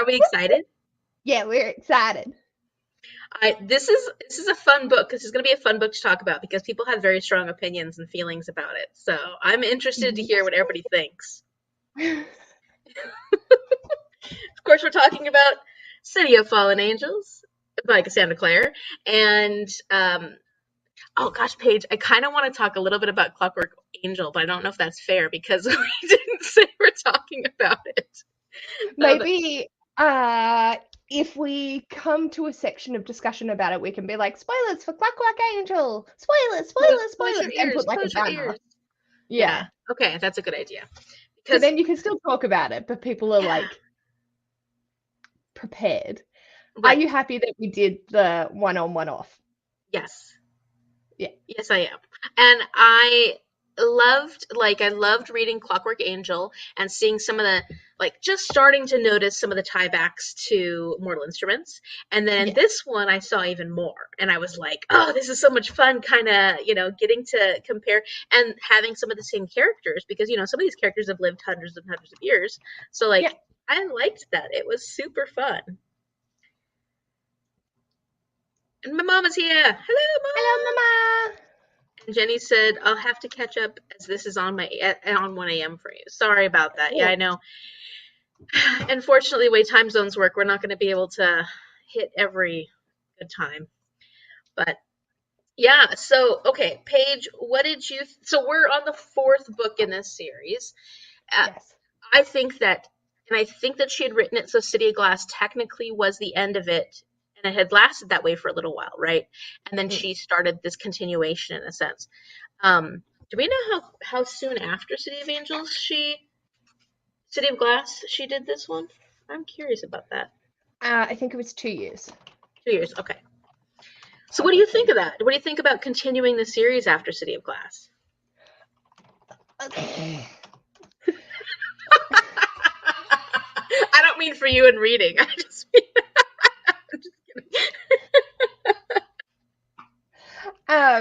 Are we excited? Yeah, we're excited. This is a fun book because it's going to be a fun book to talk about because people have very strong opinions and feelings about it. So I'm interested to hear what everybody thinks. Of course, we're talking about City of Fallen Angels by Cassandra Clare. And, oh gosh, Paige, I kind of want to talk a little bit about Clockwork Angel, but I don't know if that's fair because we didn't say we're talking about it. Maybe if we come to a section of discussion about it, we can be like, spoilers for Clockwork Angel! Spoilers, spoilers, Close spoilers! your And ears, put like a close your banner. ears. Yeah. Okay, that's a good idea. So Because then you can still talk about it, but people are like prepared. Are you happy that we did the one on, one off? Yes. Yeah. Yes, I am. And I loved reading Clockwork Angel and seeing some of the, just starting to notice some of the tiebacks to Mortal Instruments. And then this one I saw even more. And I was like, oh, this is so much fun, kind of, getting to compare and having some of the same characters because, some of these characters have lived hundreds and hundreds of years. So, I liked that. It was super fun. And my mama's here. Hello, Mom. Hello, Mama. And Jenny said, I'll have to catch up as this is on 1 a.m. for you. Sorry about that. Yeah, I know. Unfortunately, the way time zones work, we're not going to be able to hit every good time. But yeah, so, okay, Paige, what did you, so we're on the 4th book in this series. Yes. I think that she had written it so City of Glass technically was the end of it, and it had lasted that way for a little while, right? And then she started this continuation in a sense. Do we know how soon after City of Glass she did this one? I'm curious about that. I think it was 2 years. 2 years, okay. So what do you think of that? What do you think about continuing the series after City of Glass? Okay. I don't mean for you in reading. I just mean I'm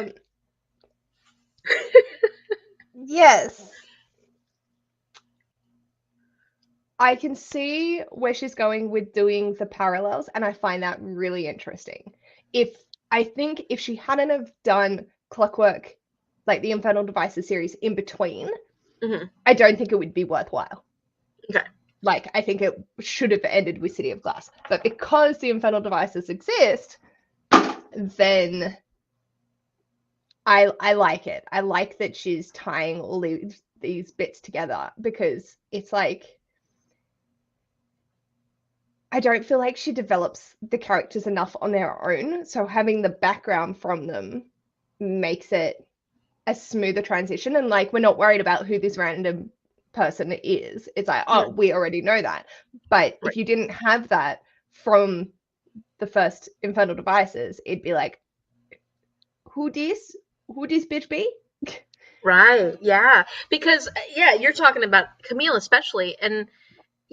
just kidding. Yes. I can see where she's going with doing the parallels, and I find that really interesting. I think if she hadn't have done Clockwork, like the Infernal Devices series in between, I don't think it would be worthwhile. Okay. I think it should have ended with City of Glass. But because the Infernal Devices exist, then I like it. I like that she's tying all these bits together because it's like I don't feel like she develops the characters enough on their own. So having the background from them makes it a smoother transition. And we're not worried about who this random person is. It's like, oh, we already know that. But if you didn't have that from the first Infernal Devices, it'd be like, who this bitch be? Right. Yeah. Because, you're talking about Camille especially, and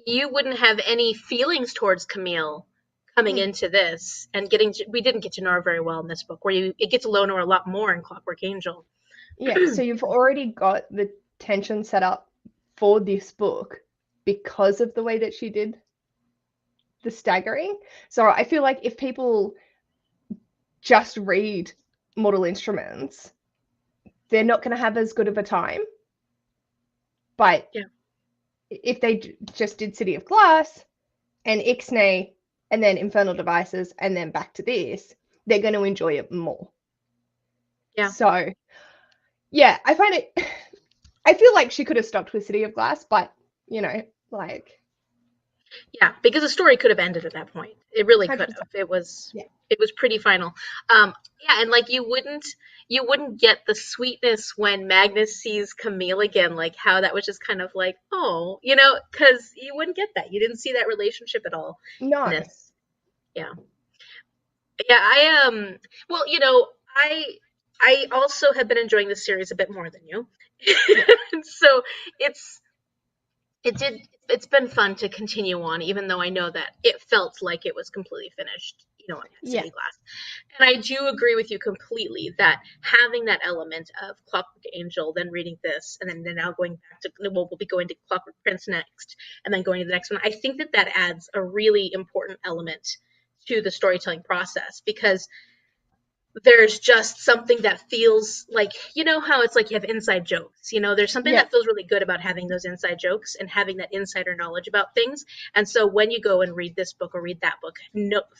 you wouldn't have any feelings towards Camille coming into this and we didn't get to know her very well in this book, where it gets to know her a lot more in Clockwork Angel. Yeah. So you've already got the tension set up for this book because of the way that she did the staggering. So I feel like if people just read Mortal Instruments, they're not going to have as good of a time. But if they just did City of Glass and Ixnay and then Infernal Devices and then back to this, they're going to enjoy it more. Yeah. So, yeah, I find it... I feel like she could have stopped with City of Glass, but, Yeah, because the story could have ended at that point. It really could have. It was pretty final. And you wouldn't get the sweetness when Magnus sees Camille again, how that was just kind of like, oh, because you wouldn't get that. You didn't see that relationship at all. No. Yeah. Yeah, well, I also have been enjoying this series a bit more than you. So it's been fun to continue on, even though I know that it felt like it was completely finished, Yeah. city glass. And I do agree with you completely that having that element of Clockwork Angel, then reading this, and then now going back to, well, we'll be going to Clockwork Prince next, and then going to the next one. I think that that adds a really important element to the storytelling process, because there's just something that feels like, you know how it's like you have inside jokes, there's something Yeah. that feels really good about having those inside jokes and having that insider knowledge about things. And so when you go and read this book or read that book,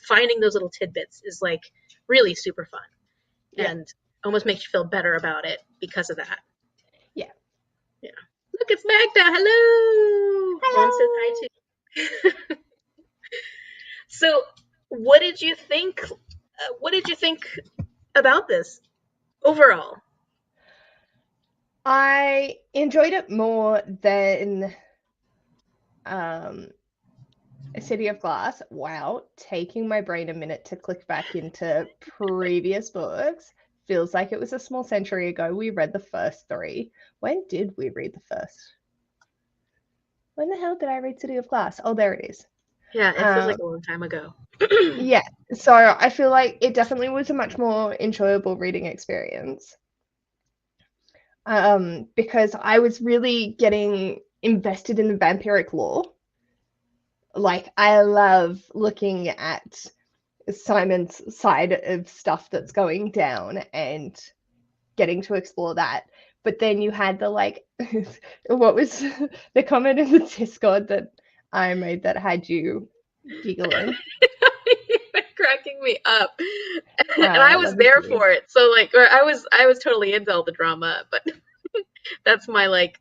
finding those little tidbits is like really super fun, Yeah. and almost makes you feel better about it because of that. Yeah. Yeah. Look, it's Magda. Hello. Mom says hi Hello. too. So what did you think? What did you think about this overall? I enjoyed it more than A City of Glass. Wow, taking my brain a minute to click back into previous books. Feels like it was a small century ago we read the first three. When did we read the first? When the hell did I read City of Glass? Oh, there it is. Yeah, it feels like a long time ago. Yeah, so I feel like it definitely was a much more enjoyable reading experience. Because I was really getting invested in the vampiric lore. Like, I love looking at Simon's side of stuff that's going down and getting to explore that. But then you had the like, what was the comment in the Discord that I made that had you giggling? Cracking me up, and I was Let me there see. for it. So like, or I was totally into all the drama, but that's my like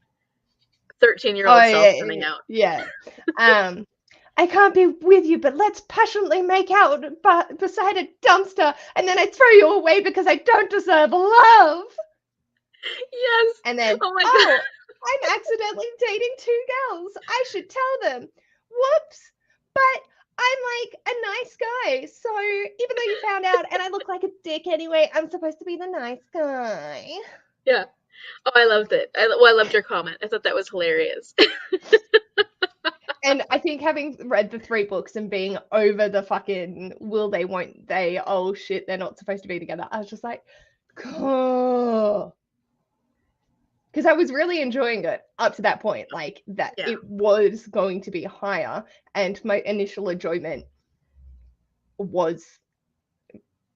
13-year-old Oh self yeah, coming out. yeah. Um, I can't be with you, but let's passionately make out beside a dumpster, and then I throw you away because I don't deserve love. Yes. And then, Oh my god. oh, I'm accidentally dating two girls. I should tell them. Whoops. But I'm like a nice guy. So even though you found out and I look like a dick anyway, I'm supposed to be the nice guy. Yeah. Oh, I loved it. I loved your comment. I thought that was hilarious. And I think having read the three books and being over the fucking will they, won't they, oh shit, they're not supposed to be together, I was just like, oh. Because I was really enjoying it up to that point, like that Yeah. it was going to be higher, and my initial enjoyment was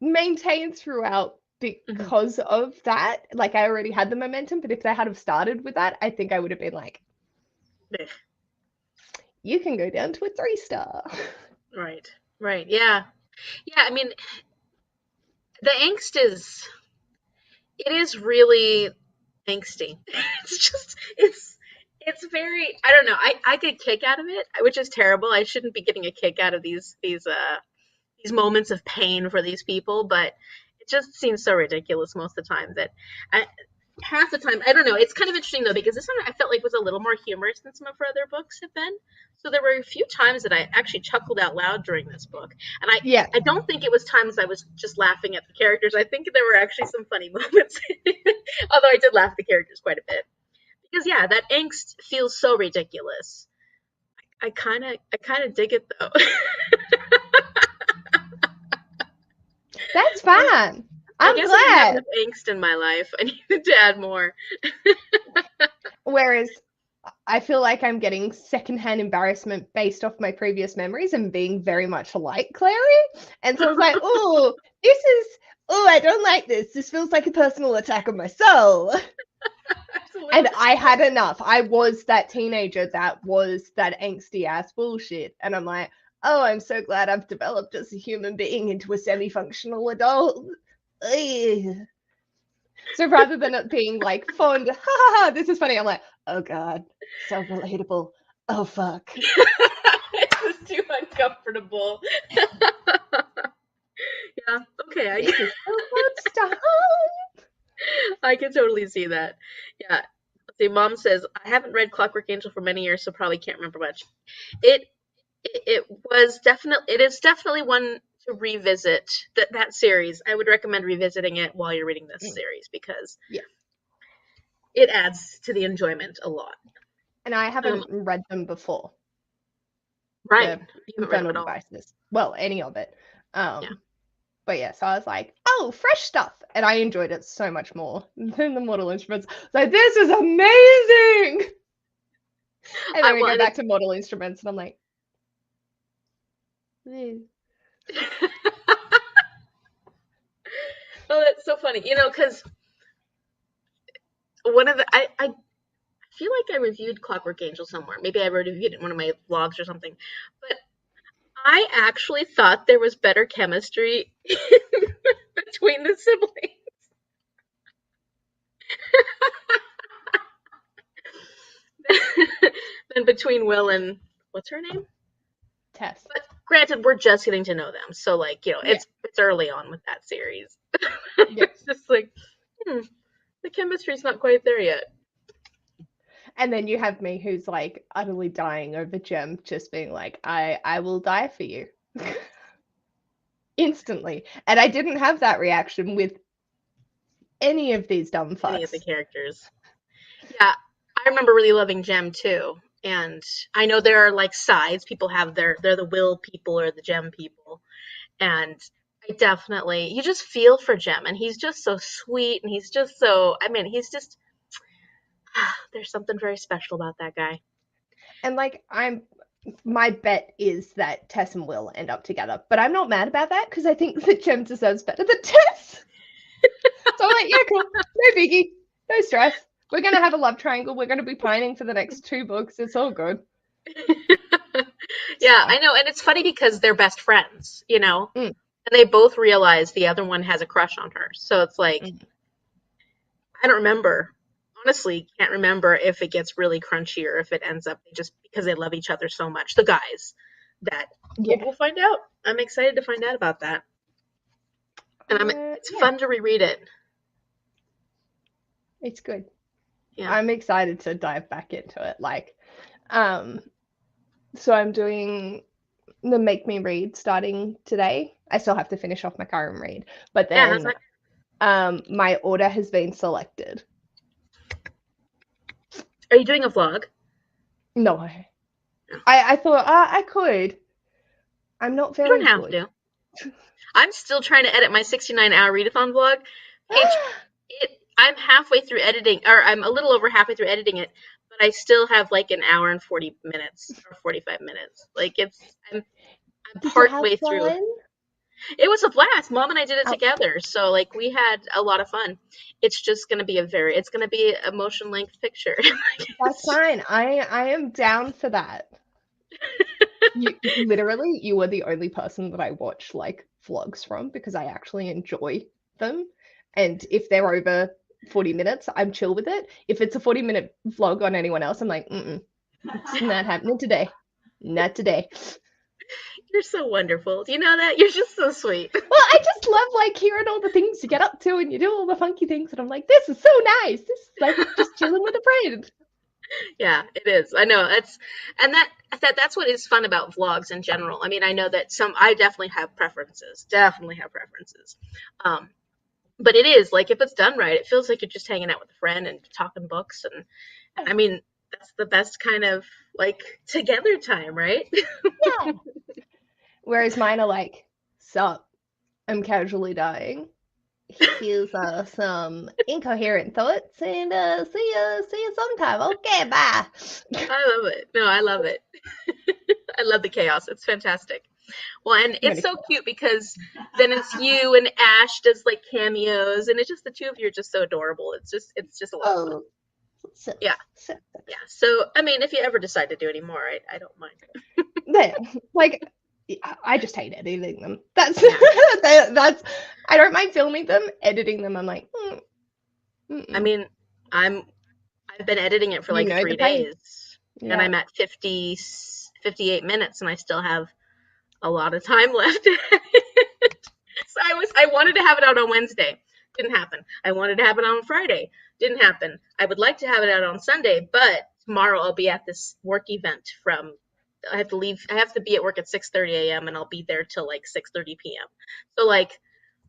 maintained throughout Mhm. because of that. Like I already had the momentum, but if they had have started with that, I think I would have been like, you can go down to a 3-star. Right. Right. Yeah. Yeah. I mean, the angst it is really angsty. It's very, I don't know. I get a kick out of it, which is terrible. I shouldn't be getting a kick out of these moments of pain for these people, but it just seems so ridiculous most of the time that I, half the time, I don't know. It's kind of interesting though, because this one I felt like was a little more humorous than some of her other books have been. So there were a few times that I actually chuckled out loud during this book, and I Yeah, I don't think it was times I was just laughing at the characters. I think there were actually some funny moments, although I did laugh at the characters quite a bit, because yeah, that angst feels so ridiculous. I kind of dig it though. that's fine. I I'm guess I didn't have enough glad. angst in my life. I needed to add more. Whereas I feel like I'm getting secondhand embarrassment based off my previous memories and being very much like Clary. And so I was like, oh, I don't like this. This feels like a personal attack on my soul. And Absolutely. I had enough. I was that teenager that was that angsty ass bullshit. And I'm like, oh, I'm so glad I've developed as a human being into a semi functional adult. Ugh. So rather than it being like fond, ha ha ha, this is funny, I'm like, oh God, so relatable. Oh fuck. It was too uncomfortable. Yeah. Okay. I This is so good stuff. I can totally see that. Yeah. See, Mom says I haven't read Clockwork Angel for many years, so probably can't remember much. It it is definitely one to revisit, that series. I would recommend revisiting it while you're reading this Mm, series, because yeah. it adds to the enjoyment a lot. And I Um, haven't read them before, right. the You haven't read them Infernal at all. Devices. Well, any of it. Yeah. Um, but yeah, so I was like, oh, fresh stuff. And I enjoyed it so much more than the Mortal Instruments. So this is amazing. And then I we well, go and back it's to Mortal Instruments, and I'm like, "Eh." oh, that's so funny. Because one of the I feel like I reviewed Clockwork Angel somewhere. Maybe I reviewed it in one of my vlogs or something. But I actually thought there was better chemistry between the siblings than between Will and what's her name? Tess. But granted, we're just getting to know them, so like Yeah. it's early on with that series. Yeah. It's just like hmm, the chemistry's not quite there yet. And then you have me who's like utterly dying over Jem just being like, I will die for you. Instantly. And I didn't have that reaction with any of these dumb Any of the fucks. characters. Yeah, I remember really loving Gem too. And I know there are like sides. People have they're the Will people or the Gem people. And I definitely you just feel for Gem and he's just so sweet and he's just so I mean, he's just there's something very special about that guy. And like my bet is that Tess and Will end up together. But I'm not mad about that because I think that Jem deserves better than Tess. So I'm like, yeah, cool. No biggie. No stress. We're gonna have a love triangle. We're gonna be pining for the next 2 books. It's all good. It's Yeah, fine. I know, and it's funny because they're best friends. Mm, And they both realize the other one has a crush on her. So it's like mm. I don't remember. Honestly, can't remember if it gets really crunchy or if it ends up just because they love each other so much. The guys that Yeah. we'll find out. I'm excited to find out about that. And it's Yeah, fun to reread it. it's good. Yeah. I'm excited to dive back into it. Um, so I'm doing the Make Me Read starting today. I still have to finish off my current read, but Yeah, how's then that? my order has been selected. Are you doing a vlog? No, I thought I could. I'm not You very don't have good. to. I'm still trying to edit my 69-hour readathon vlog. Paige, I'm halfway through editing, or I'm a little over halfway through editing it, but I still have like an hour and 40 minutes or 45 minutes. Like I'm Did you part have way through. fun? It was a blast. Mom and I did it Oh, together, so like we had a lot of fun. It's just gonna be it's gonna be a motion length picture. that's fine. I am down for that. You literally, you are the only person that I watch like vlogs from because I actually enjoy them. And if they're over 40 minutes, I'm chill with it. If it's a 40-minute vlog on anyone else, I'm like, it's not happening today. Not today. You're so wonderful. Do you know that? You're just so sweet. Well, I just love like hearing all the things you get up to and you do all the funky things, and I'm like, this is so nice. This is like just chilling with a friend. Yeah, it is. I know. That's what is fun about vlogs in general. I mean, I know that I definitely have preferences. Definitely have preferences. Um, but it is like if it's done right, it feels like you're just hanging out with a friend and talking books and I mean, that's the best kind of like together time, right? Yeah. Whereas mine are like, sup, I'm casually dying. Here's some incoherent thoughts, and see you sometime. Okay, bye. I love it. No, I love it. I love the chaos. It's fantastic. Well, and I'm it's gonna so cute because then it's you and Ash does like cameos, and it's just the two of you are just so adorable. It's just a lot of fun. oh, so, Yeah, so. yeah. So I mean, if you ever decide to do any more, I don't mind. There, like I just hate editing them. That's Yeah. that's I don't mind filming them, editing them. I'm like, I mm-mm. mean, I've been editing it for You like know the three pain. days, and Yeah. I'm at 58 minutes, and I still have a lot of time left. So I wanted to have it out on Wednesday. Didn't happen. I wanted to have it on Friday. Didn't happen. I would like to have it out on Sunday, but tomorrow I'll be at this work event from I have to leave I have to be at work at 6:30 a.m. and I'll be there till like 6:30 p.m. So like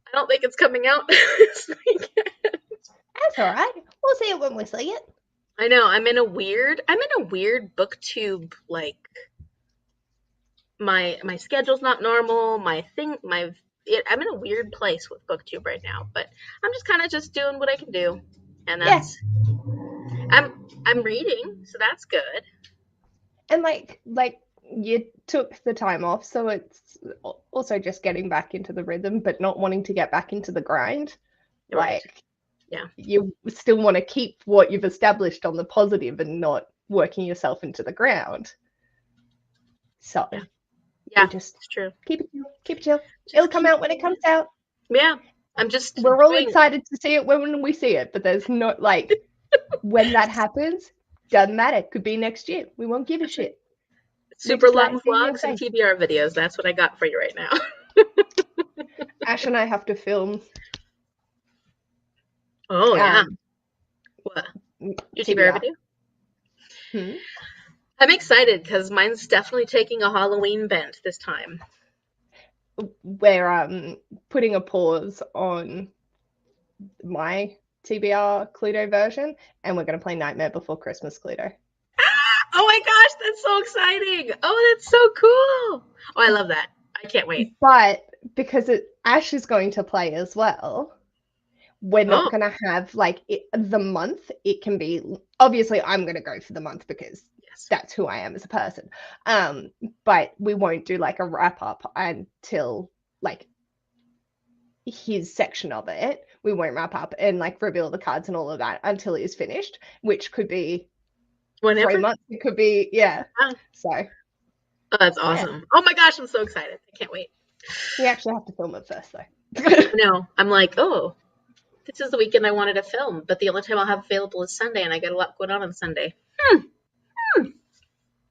I don't think it's coming out this week. That's all right. We'll see it when we see it. I know I'm in a weird booktube like my schedule's not normal. I'm in a weird place with BookTube right now, but I'm just kind of just doing what I can do, and Yeah. I'm reading, so that's good. And like you took the time off, so it's also just getting back into the rhythm, but not wanting to get back into the grind. You're right. Like Yeah. you still want to keep what you've established on the positive and not working yourself into the ground. So Yeah. we Yeah. just It's true. keep it chill, keep it chill. It'll Just come keep. out when it comes out. Yeah. I'm just We're all doing. excited to see it when we see it, but there's not like when that happens, doesn't matter. Could be next year. We won't give a That's right. shit. We Super just like long seeing your vlogs and face. TBR videos. That's what I got for you right now. Ash and I have to film Oh yeah. um What? Your TBR TBR. video? Hmm? I'm excited because mine's definitely taking a Halloween bent this time. We're putting a pause on my TBR Cluedo version, and we're going to play Nightmare Before Christmas Cluedo. Oh my gosh, that's so exciting! Oh, that's so cool! Oh, I love that. I can't wait. But because Ash is going to play as well, we're not Oh, going to have like the month. It can be obviously I'm going to go for the month because yes. that's who I am as a person. But we won't do like a wrap up until like his section of it. We won't wrap up and like reveal the cards and all of that until he's finished, which could be Whenever? 3 months. It could be, yeah. Oh, So that's yeah, awesome. Oh my gosh, I'm so excited. I can't wait. we actually have to film it first though. No, I'm like, oh, this is the weekend I wanted to film, but the only time I'll have available is Sunday, and I got a lot going on Sunday. Hmm. Hmm.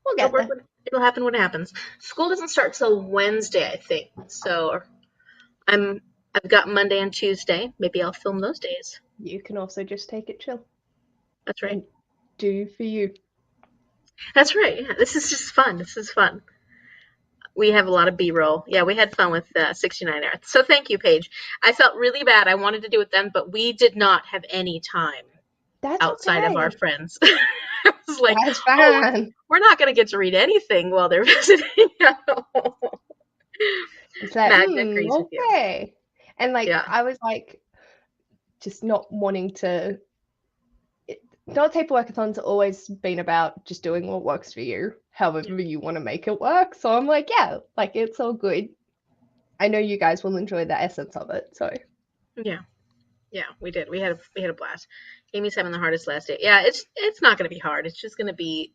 We'll It'll get work. there. It'll happen when it happens. School doesn't start till Wednesday, I think. So I've got Monday and Tuesday. Maybe I'll film those days. You can also just take it chill That's right. and do for you. That's right. Yeah, this is just fun. This is fun. We have a lot of B-roll. Yeah, we had fun with 69 Earth. So thank you, Paige. I felt really bad. I wanted to do it then, but we did not have any time That's outside of our okay. friends. I was like, That's oh, fine. we're not going to get to read anything while they're visiting. It's like, Magda agrees with you. okay. And like Yeah. I was like just not wanting to Dog Tape Workathon's always been about just doing what works for you, however you want to make it work. So I'm like, yeah, like it's all good. I know you guys will enjoy the essence of it. So Yeah. Yeah, we did. We had a blast. Amy's having the hardest last day. Yeah, it's not going to be hard. It's just going to be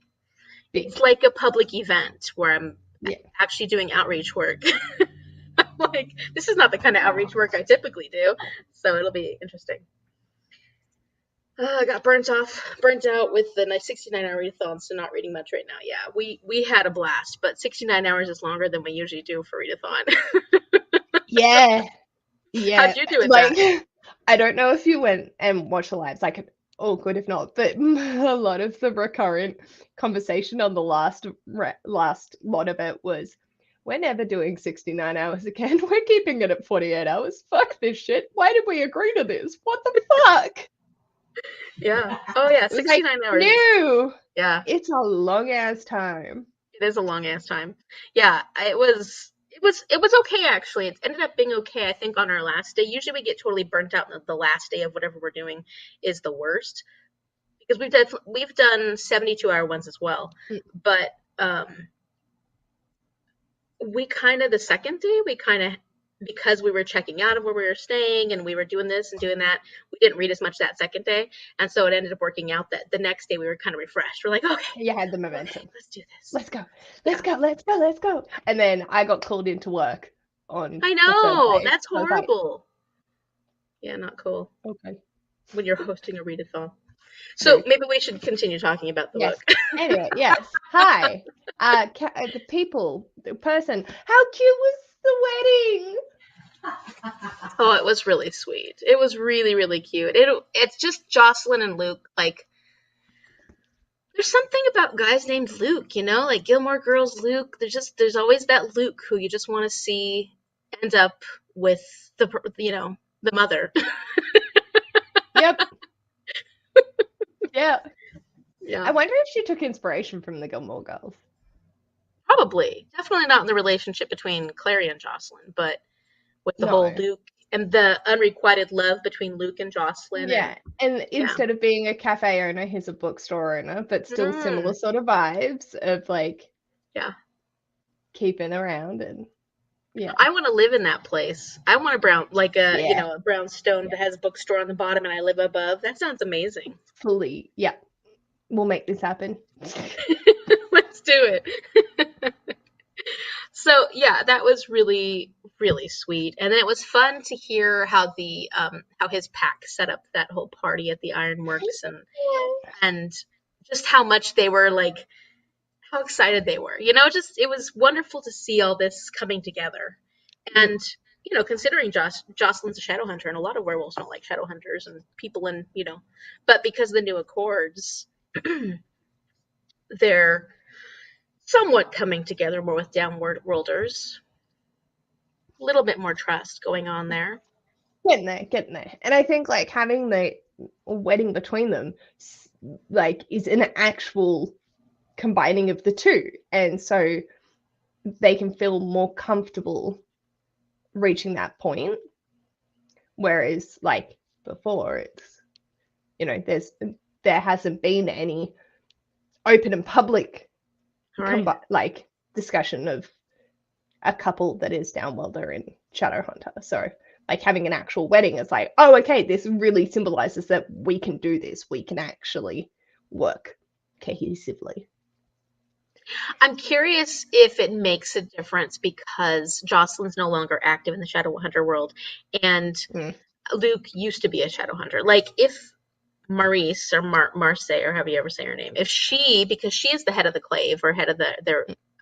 it's big. like a public event where I'm Yeah. actually doing outreach work. Like this is not the kind of outreach work I typically do, so it'll be interesting. I got burnt out with the 69-hour readathon, so not reading much right now. Yeah, we had a blast, but 69 hours is longer than we usually do for readathon. Yeah. How'd Yeah. you do with Like that? I don't know if you went and watched the lives, like all good if not, but a lot of the recurrent conversation on the last lot of it was we're never doing 69 hours again. We're keeping it at 48 hours. Fuck this shit. Why did we agree to this? What the fuck? Yeah. Oh yeah, It was like, 69 hours. no, Yeah, it's a long ass time. it is a long ass time. Yeah, it was okay actually. It ended up being okay. I think on our last day. Usually we get totally burnt out. The last day of whatever we're doing is the worst because we've done 72-hour ones as well, but we kind of the second day we kind of because we were checking out of where we were staying and we were doing this and doing that, we didn't read as much that second day, and so it ended up working out that the next day we were kind of refreshed. We're like, okay, You had the okay, momentum. let's do this. Let's go. Yeah, Let's go. Let's go. Let's go. And then I got called into work on I the third know day. that's I was like, horrible. Yeah, not cool okay, when you're hosting a readathon. So rude. maybe we should continue talking about the Yes. book. Anyway, yes. Hi. The people, the person. How cute was the wedding? Oh, it was really sweet. It was really, really cute. It's just Jocelyn and Luke. Like, there's something about guys named Luke, like Gilmore Girls Luke. There's always that Luke who you just want to see end up with the mother. Yep. Yeah. I Yeah, wonder if she took inspiration from the Gilmore Girls. Probably. Definitely not in the relationship between Clary and Jocelyn, but with the whole No. Luke and the unrequited love between Luke and Jocelyn and Yeah. And yeah. instead of being a cafe owner, he's a bookstore owner, but still similar Mm, sort of vibes of like yeah. keeping around and yeah. I want to live in that place. I want a brown, like Yeah. a brownstone Yeah. that has a bookstore on the bottom and I live above. That sounds amazing. Fully. Yeah. We'll make this happen. Let's do it. So yeah, that was really, really sweet. And then it was fun to hear how his pack set up that whole party at the Ironworks and just how much they were like how excited they were. Just it was wonderful to see all this coming together. Mm. And considering Jocelyn's a shadow hunter, and a lot of werewolves don't like shadow hunters and people but because of the new accords, they're somewhat coming together more with downworlders. A little bit more trust going on there. Getting there. And I think like having the wedding between them like is an actual combining of the two. And so they can feel more comfortable reaching that point. Whereas like before it's there hasn't been any open and public All right. like discussion of a couple that is Downwelder and Shadowhunter. So like having an actual wedding is like, oh, okay, this really symbolizes that we can do this. We can actually work cohesively. I'm curious if it makes a difference because Jocelyn's no longer active in the Shadowhunter world, and Mm. Luke used to be a Shadowhunter. Like if Maurice or Marse or however you ever say her name, if she, because she is the head of the clave or head of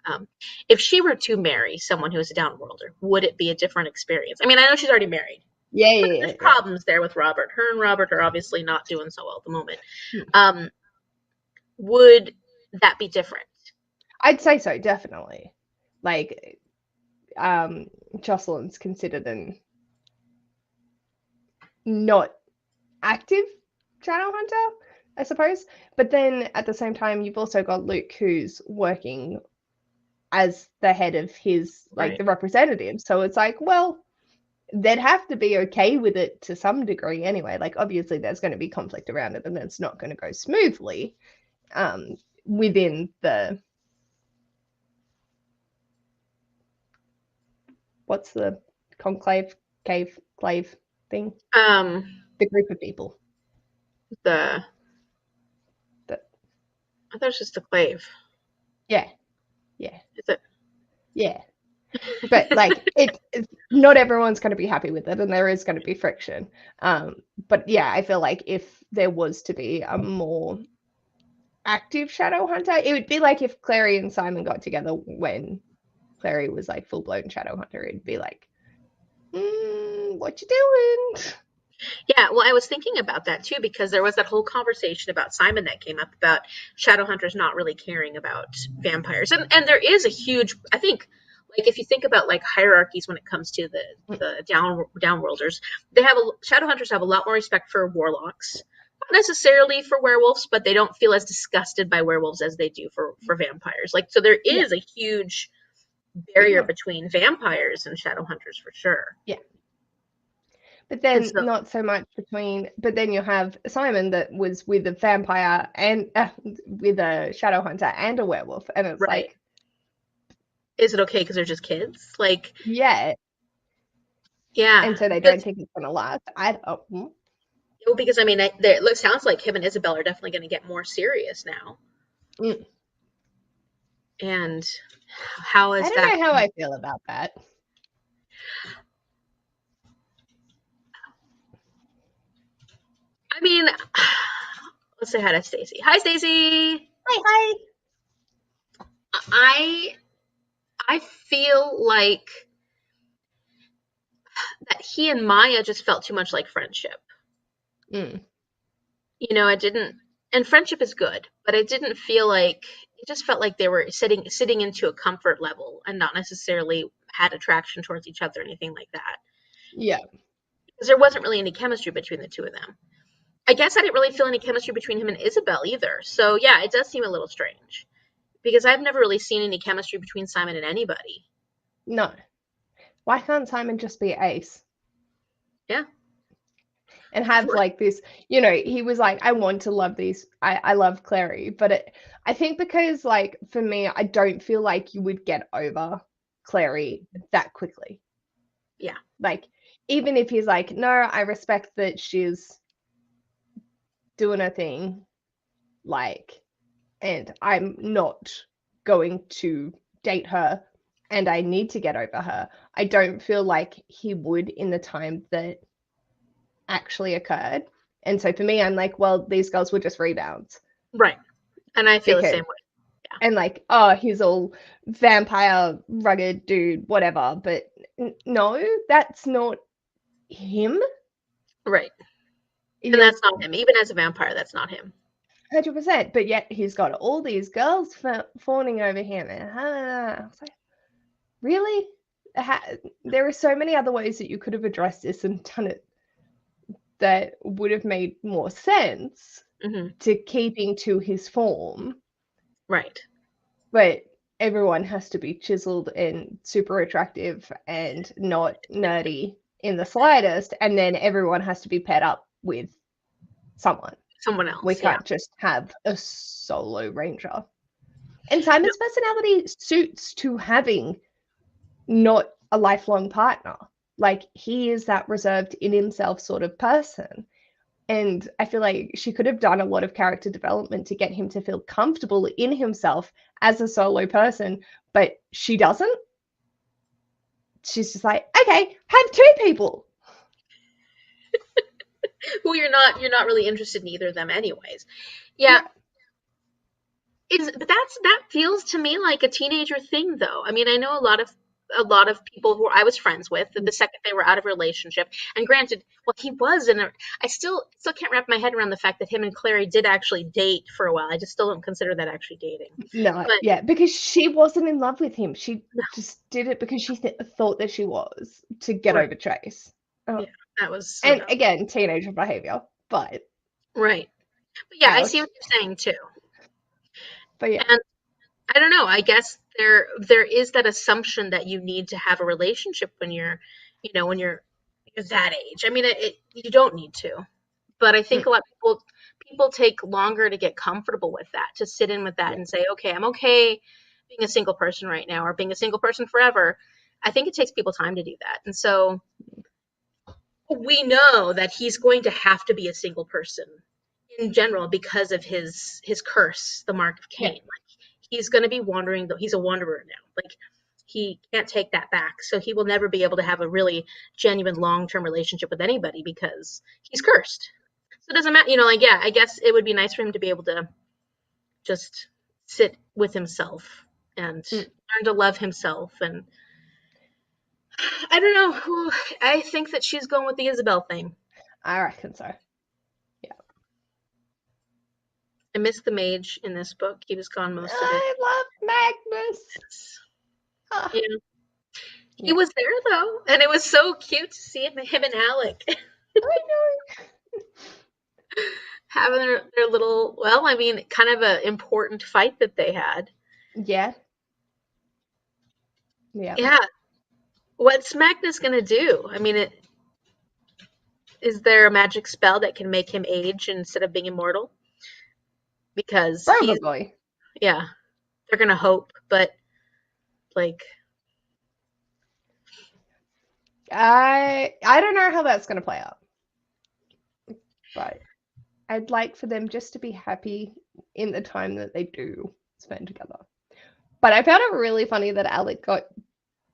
um, if she were to marry someone who is a downworlder, would it be a different experience? I mean, I know she's already married. Yeah. There's problems there with Robert. Her and Robert are obviously not doing so well at the moment. Hmm. Would that be different? I'd say so, definitely. Like, Jocelyn's considered an not active Shadowhunter, I suppose. But then at the same time, you've also got Luke who's working as the head of his like Right. the representative. So it's like, well, they'd have to be okay with it to some degree anyway. Like obviously there's going to be conflict around it and it's not going to go smoothly within the what's the conclave clave thing? Um, The group of people. the That I thought it was just a clave. yeah. Yeah. Is it? Yeah. But like not everyone's going to be happy with it and there is going to be friction. But yeah, I feel like if there was to be a more active shadow hunter, it would be like if Clary and Simon got together when Clary was like full blown shadow hunter. It'd be like, what you doing? Yeah, well, I was thinking about that too because there was that whole conversation about Simon that came up about Shadowhunters not really caring about vampires, and there is a huge, I think, like if you think about like hierarchies when it comes to the downworlders, Shadowhunters have a lot more respect for warlocks, not necessarily for werewolves, but they don't feel as disgusted by werewolves as they do for vampires. Like so, there Yeah. is a huge barrier between vampires and Shadowhunters for sure. Yeah. But And then so, not so much between, but then you have Simon that was with a vampire and with a shadow hunter and a werewolf. And it's right. like, Is it okay because they're just kids? Like, yeah. yeah. And so they don't Because, think it's going to last. well, because I mean, it sounds like him and Isabel are definitely going to get more serious now. Mm. And how I is don't that? know how I feel about that. I mean, let's say hi to Stacy. Hi, Stacy. Hi, hi. I I feel like that he and Maya just felt too much like friendship. Mm. It didn't. And friendship is good, but it didn't feel like it just felt like they were sitting into a comfort level and not necessarily had attraction towards each other or anything like that. Yeah. Because there wasn't really any chemistry between the two of them. I guess I didn't really feel any chemistry between him and Isabel either. So yeah, it does seem a little strange. because I've never really seen any chemistry between Simon and anybody. No. Why can't Simon just be Ace? Yeah. And have like this, he was like, I want to love these. I love Clary. But I think because like for me, I don't feel like you would get over Clary that quickly. Yeah. Like, even if he's like, no, I respect that she's doing her thing, like, and I'm not going to date her and I need to get over her. I don't feel like he would in the time that actually occurred. And so for me, I'm like, well, these girls were just rebounds. Right. And I feel the Because, same way. Yeah. and like, oh, he's all vampire, rugged dude, whatever. But no, that's not him. Right. And You're that's not him. Even as a vampire, that's not him. 100%. But yet he's got all these girls fawning over him. And I was like, really? There are so many other ways that you could have addressed this and done it that would have made more sense to keeping to his form. Right. But everyone has to be chiseled and super attractive and not nerdy in the slightest. And then everyone has to be paired up with someone. Someone We else. can't just have a solo ranger. And Simon's personality suits to having not a lifelong partner. Like, he is that reserved in himself sort of person. And I feel like she could have done a lot of character development to get him to feel comfortable in himself as a solo person, but she doesn't. She's just like, okay, have two people. Well, you're not really interested in either of them anyways. Yeah. But that feels to me like a teenager thing, though. I mean, I know a lot of people who I was friends with the second they were out of a relationship. And granted, well, he was in a. I still can't wrap my head around the fact that him and Clary did actually date for a while. I just still don't consider that actually dating. No, But yeah, because she wasn't in love with him. She no, just did it because she thought that she was to get right, over Trace. Oh. yeah, that was And again, teenager behavior, but right. But yeah, I see ouch. what you're saying too. But yeah, And I don't know. I guess there is that assumption that you need to have a relationship when you're that age. I mean, you don't need to, but I think a lot of people take longer to get comfortable with that, to sit in with that yeah, and say, okay, I'm okay being a single person right now, or being a single person forever. I think it takes people time to do that, and so we know that he's going to have to be a single person in general because of his curse, the mark of yeah, Cain. Like, he's going to be wandering, though he's a wanderer now. Like, he can't take that back, so he will never be able to have a really genuine long-term relationship with anybody because he's cursed. So it doesn't matter, like, yeah, I guess it would be nice for him to be able to just sit with himself and learn to love himself. And I don't know, I think that she's going with the Isabel thing. I reckon so. Yeah, I miss the mage in this book. He was gone most of it. I love Magnus. Ah, Yeah. He yeah, was there though, and it was so cute to see him and Alec I know. having their little, well, I mean, kind of an important fight that they had. Yeah, yeah. Yeah. What's Magnus gonna do? I mean, is there a magic spell that can make him age instead of being immortal? Because Probably. yeah, they're gonna hope, but like, I don't know how that's gonna play out, but I'd like for them just to be happy in the time that they do spend together. But I found it really funny that Alec got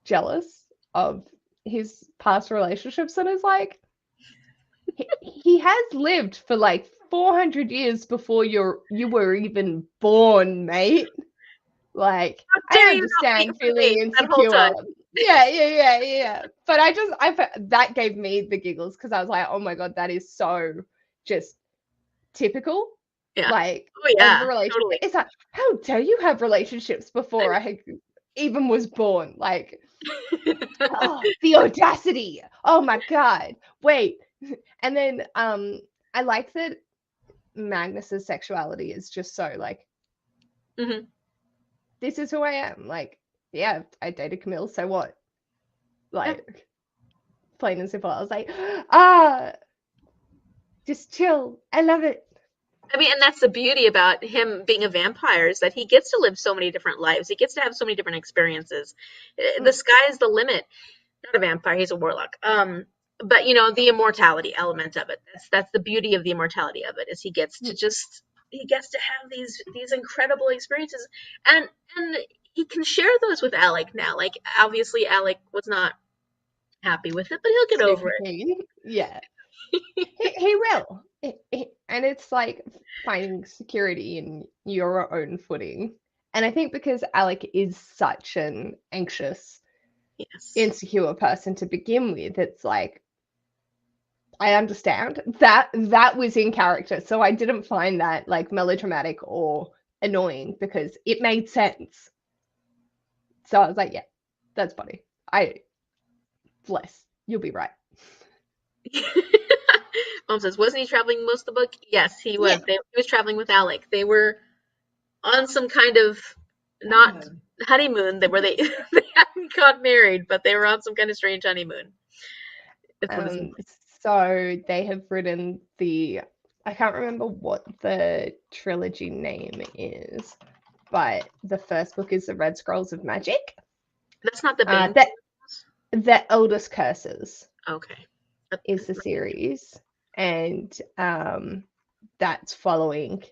jealous of his past relationships and is like, he has lived for like 400 years before you were even born, mate. Like, how I dare you not be understand for feeling me that whole insecure. time? Yeah. But that gave me the giggles because I was like, oh my God, that is so just typical, Yeah. like, Oh of the yeah, relationship. totally. It's like, how dare you have relationships I before I even was born? Like, know. oh, the audacity. Oh my God. Wait. And then I like that Magnus's sexuality is just so like hmm this is who I am. Like, yeah, I dated Camille, so what? Yeah. Like, plain and simple. I was like, ah, just chill. I love it. I mean, and that's the beauty about him being a vampire is that he gets to live so many different lives. He gets to have so many different experiences. The Mm, sky is the limit. Not a vampire, he's a warlock. But you know, the immortality element of it. That's the beauty of the immortality of it is mm, he gets to have these incredible experiences, and he can share those with Alec now. Like obviously Alec was not happy with it, but he'll get over super it. keen. Yeah, he will. And it's like finding security in your own footing. And I think because Alec is such an anxious, Yes. insecure person to begin with, it's like I understand that was in character. So I didn't find that like melodramatic or annoying because it made sense. So I was like, yeah, that's funny. I bless. You'll be right. Mom says, wasn't he traveling most of the book? Yes, he Yeah. was. He was traveling with Alec. They were on some kind of not honeymoon that where they they hadn't got married, but they were on some kind of strange honeymoon. It's what it seems Um, like. so they have written I can't remember what the trilogy name is, but the first book is the Red Scrolls of Magic. That's not the Bane. That the Eldest Curses Okay. is the series, and that's following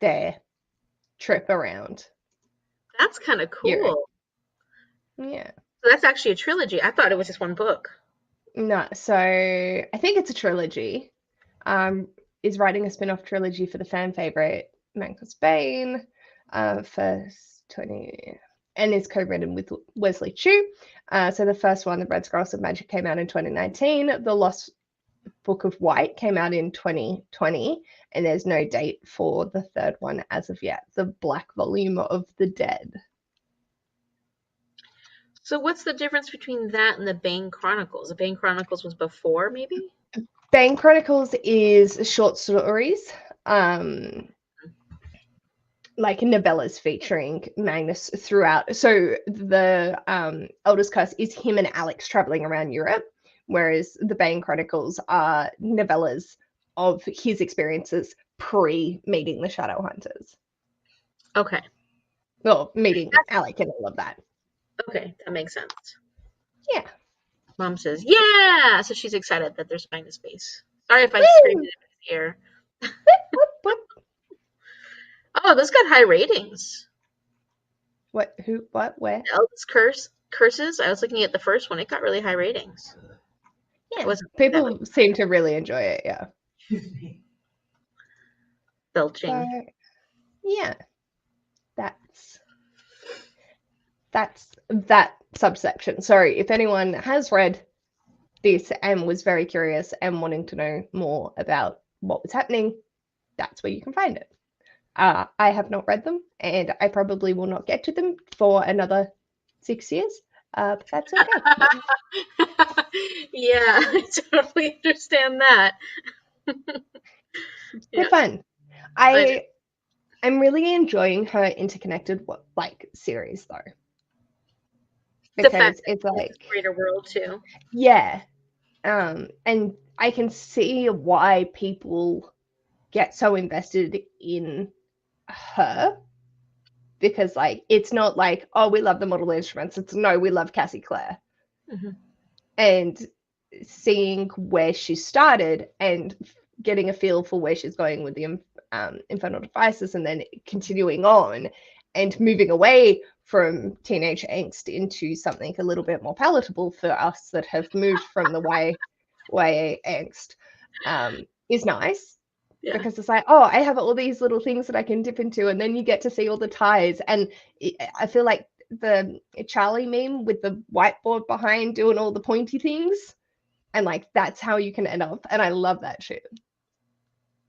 their trip around That's kind of Europe. cool. Yeah. So that's actually a trilogy. I thought it was just one book. No, so I think it's a trilogy. Is writing a spin-off trilogy for the fan favorite Magnus Bane, first 20, and is co-written with Wesley Chu. So the first one, The Red Scrolls of Magic, came out in 2019. The Lost Book of White came out in 2020, and there's no date for the third one as of yet. The Black Volume of the Dead. So what's the difference between that and the Bane Chronicles? The Bane Chronicles was before, maybe? Bane Chronicles is short stories, like novellas featuring Magnus throughout. So the Eldest Curse is him and Alex traveling around Europe, whereas the Bane Chronicles are novellas of his experiences pre meeting the Shadowhunters. Okay. Well, meeting That's Alec and all of that. okay. That makes sense. Yeah. Mom says, yeah. So she's excited that they're spying the space. Sorry if I screamed Woo! in his ear. Whoop, whoop. Oh, this got high ratings. What? Who? What? Where? Elvis Curses. I was looking at the first one. It got really high ratings. I Yeah. wasn't that like People seem to really enjoy it. Yeah. So belching. yeah, that's that's that subsection. Sorry, if anyone has read this and was very curious and wanting to know more about what was happening, that's where you can find it. I have not read them, and I probably will not get to them for another 6 years, but that's okay. Yeah, I totally understand that. They're Yeah, fun. I do. I'm really enjoying her interconnected like series though, The fact because that it's it's this like greater world too. yeah, and I can see why people get so invested in her because like it's not like oh we love the Mortal Instruments, it's no we love Cassie Clare. Hmm. And seeing where she started and getting a feel for where she's going with the infernal devices and then continuing on and moving away from teenage angst into something a little bit more palatable for us that have moved from the YA angst, is nice Yeah. because it's like, oh, I have all these little things that I can dip into, and then you get to see all the ties. And I feel like the Charlie meme with the whiteboard behind doing all the pointy things, and like that's how you can end up. And I love that shit.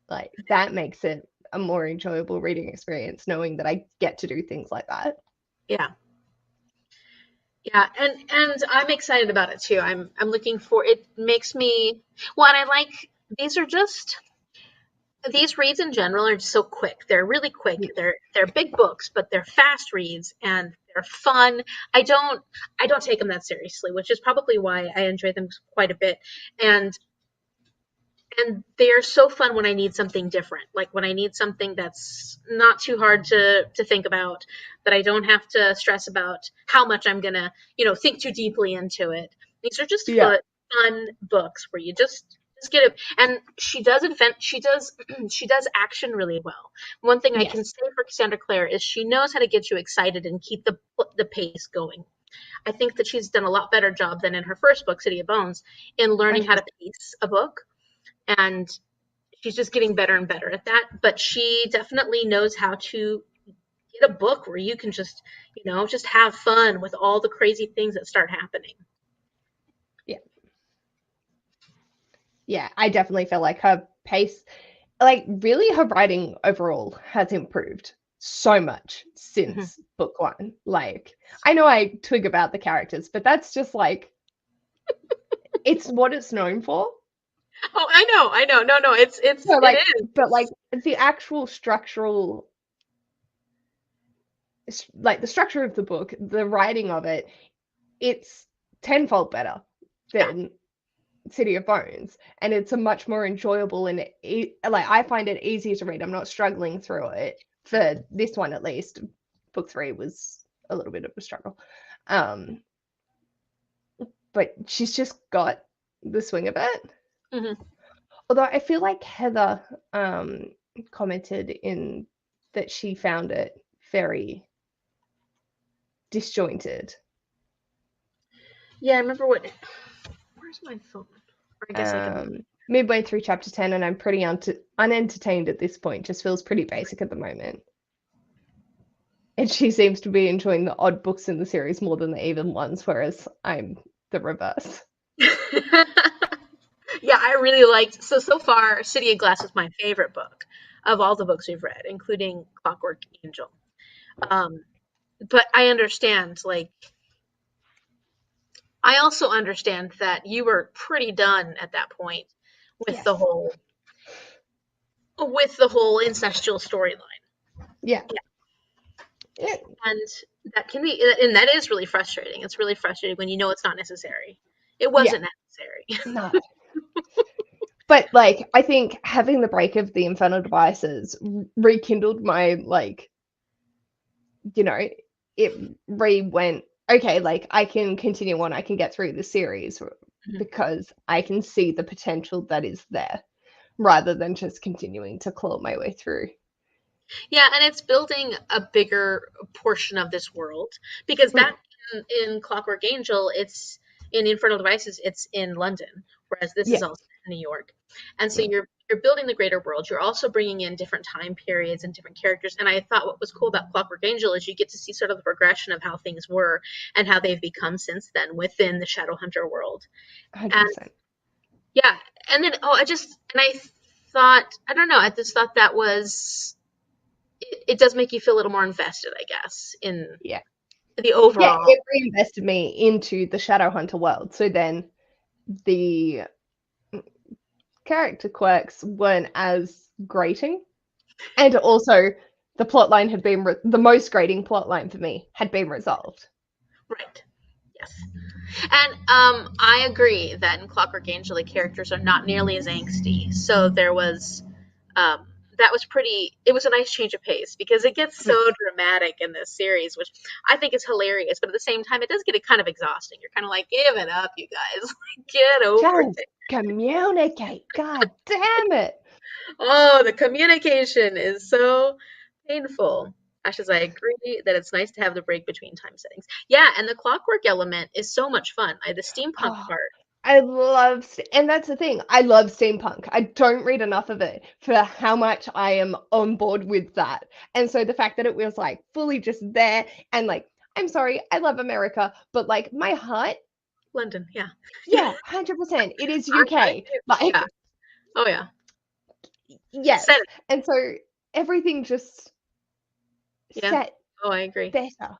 Like that makes it a more enjoyable reading experience, knowing that I get to do things like that. Yeah. Yeah, and I'm excited about it too. I'm looking for it makes me well, and I like these are just these reads in general are just so quick. They're really quick. Yeah. They're big books, but they're fast reads and they're fun. I don't take them that seriously, which is probably why I enjoy them quite a bit. And they're so fun when I need something different. Like when I need something that's not too hard to think about, that I don't have to stress about how much I'm gonna, think too deeply into it. These are just Yeah. fun books where you just get it. And she does action really well. One thing I can Yes. say for Cassandra Clare is she knows how to get you excited and keep the pace going. I think that she's done a lot better job than in her first book, City of Bones, in learning how to 100%. pace a book, and she's just getting better and better at that. But she definitely knows how to get a book where you can just have fun with all the crazy things that start happening. Yeah. Yeah, I definitely feel like her pace, like really her writing overall has improved so much Mm-hmm. since book one. Like, I know I twig about the characters, but that's just like it's what it's known for. Oh, I know. No, So it like, is. but like the actual structural, like the structure of the book, the writing of it, it's tenfold better Yeah. than City of Bones, and it's a much more enjoyable and like I find it easier to read. I'm not struggling through it for this one at least. Book three was a little bit of a struggle, um, but she's just got the swing of it. Mm-hmm. Although I feel like Heather commented in that she found it very disjointed. Yeah, I remember what. Where's my phone? Or I guess I can. Midway through chapter 10, and I'm pretty unentertained at this point. Just feels pretty basic at the moment. And she seems to be enjoying the odd books in the series more than the even ones, whereas I'm the reverse. Yeah, I really liked. So far, City of Glass is my favorite book of all the books we've read, including Clockwork Angel. Um, but I understand, like, I also understand that you were pretty done at that point with the Yes. whole with the whole incestual storyline. Yeah. Yeah, Yeah. and and that is really frustrating. It's really frustrating when you know it's not necessary. It Yeah. wasn't necessary. No. But like I think having the break of the infernal devices rekindled my like, you know, it went okay, like I can continue on, I can get through the series because I can see the potential that is there rather than just continuing to claw my way through. Yeah, and it's building a bigger portion of this world because Mm, back in Clockwork Angel, it's in Infernal Devices, it's in London, whereas this is yeah. also in New York. And so Mm, you're building the greater world. You're also bringing in different time periods and different characters. And I thought what was cool about Clockwork Angel is you get to see sort of the progression of how things were and how they've become since then within the Shadowhunter world. And 100%. yeah, and then I thought I don't know, I just thought that was it does make you feel a little more invested, I guess, in Yeah. the Yeah, overall. it reinvested me into the Shadowhunter world. So then the character quirks weren't as grating. And also the plotline had been the most grating plotline for me had been resolved. Right. Yes. And I agree that in Clockwork Angel the characters are not nearly as angsty. So there was um, that was pretty. It was a nice change of pace because it gets so Mm. dramatic in this series, which I think is hilarious. But at the same time, it does get kind of exhausting. You're kind of like, give it up, you guys, get over Just it. communicate. God damn it. Oh, the communication is so painful. Gosh, as I agree that it's nice to have the break between time settings. Yeah, and the clockwork element is so much fun. The steampunk Oh, part. I love, and that's the thing. I love steampunk. I don't read enough of it for how much I am on board with that. And so the fact that it was like fully just there and like, I'm sorry, I love America, but like my heart, London, yeah. yeah, 100%. It is I UK. do. Yeah. Like, Oh yeah. Set yes. it. And so everything just Yeah. set Oh, I agree. better.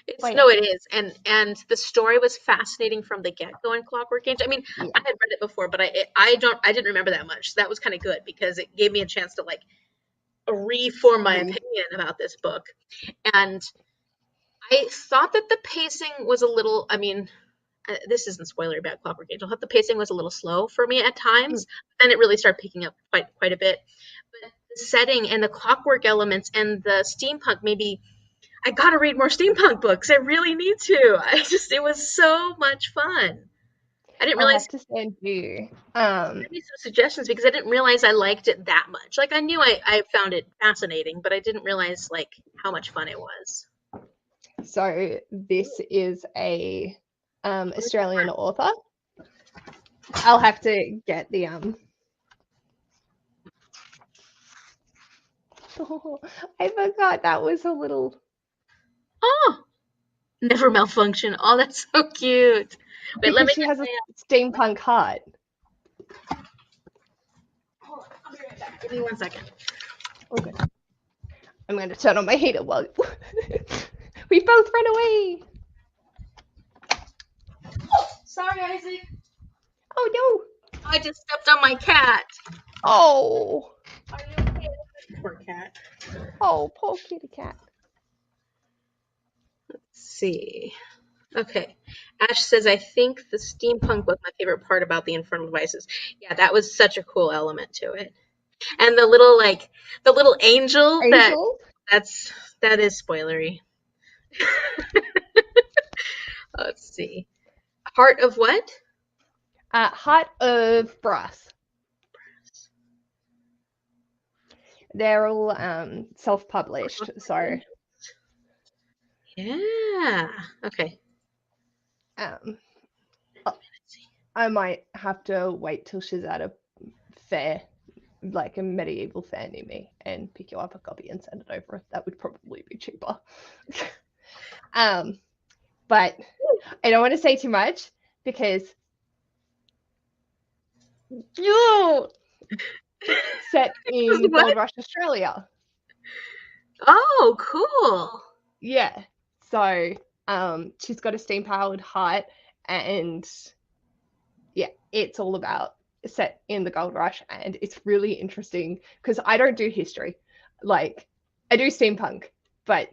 It's But yeah, no, it is, and the story was fascinating from the get go in Clockwork Angel. I mean, I yeah, had read it before, but I didn't remember that much. So that was kind of good because it gave me a chance to like reform my re opinion about this book. And I thought that the pacing was a little. I mean, this isn't spoilery about Clockwork Angel. I thought the pacing was a little slow for me at mm, times. Then it really started picking up quite a bit. But the setting and the clockwork elements and the steampunk maybe I gotta read more steampunk books. I really need to. It was so much fun. I didn't I'll realize, have to send you. give me some suggestions because I didn't realize I liked it that much. Like I knew I found it fascinating, but I didn't realize like how much fun it was. So this is a Australian author. I'll have to get the Oh, I forgot that was a little. Oh, never malfunction. Oh, that's so cute. Wait, let Because me she get has a steampunk heart. hold on. I'll be right back. Give me 1 second. Okay. I'm going to turn on my heater while we both run away. Sorry, Isaac. Oh I just stepped on my cat. no. Oh. Are you okay? Poor cat. Oh, poor kitty cat. Let's see. Okay. Ash says, I think the steampunk was my favorite part about the infernal devices. Yeah, that was such a cool element to it. And the little angel Angel. that is spoilery. Let's see. Heart of what? Heart of Brass. They're all self-published, so Yeah. Okay. um, I might have to wait till she's at a fair, like a medieval fair near me, and pick you up a copy and send it over. That would probably be cheaper. But I don't want to say too much because you set in What? Gold Rush, Australia. Oh, cool. Yeah. So she's got a steam powered heart, and yeah, it's all about set in the Gold Rush, and it's really interesting because I don't do history. Like I do steampunk, but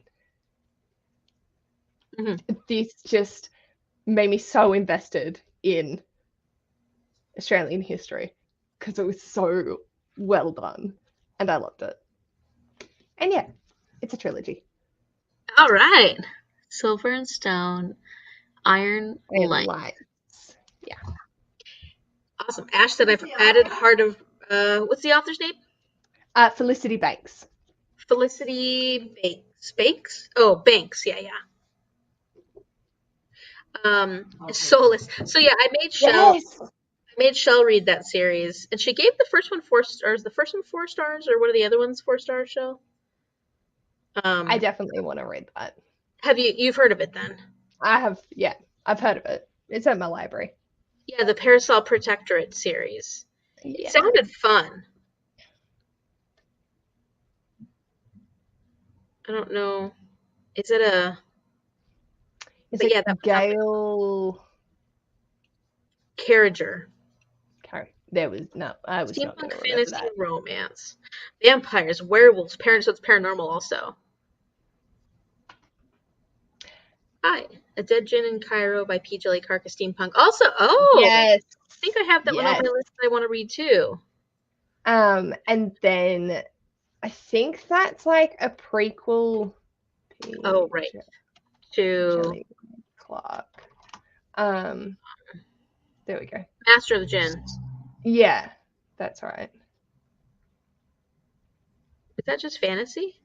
Mhm. this just made me so invested in Australian history because it was so well done and I loved it. And yeah, it's a trilogy. All right. Silver and stone, iron And light. lights. Yeah. Awesome. Ash said I've added Heart of what's the author's name? Felicity Banks. Felicity Banks. Banks? Oh, Banks. Yeah, yeah. Soulless. So yeah, Yes. I made Shell read that series, and she gave the first one 4 stars. The first one 4 stars, or what are the other ones 4 stars? Shell. I Um, definitely want to read that. you've heard of it then? I have, yeah, I've heard of it. It's at my library. Yeah, the Parasol Protectorate series. It Yeah. sounded fun. I don't know. Is it a? Is But it yeah, that was on Gail? Carriager. Carrie. There was no, I was not going Steampunk to remember fantasy that. romance. Vampires, werewolves, parents, so it's paranormal also. Hi. A Dead Gin in Cairo by P. Jelly Carcass Steampunk. Also, oh, Yes. I think I have that one on Yes. my list I want to read too. And then I think that's like a prequel. Oh, right. To Jelly Clark. Um, there we go. Master of the Gin. Yeah, that's right. Is that just fantasy?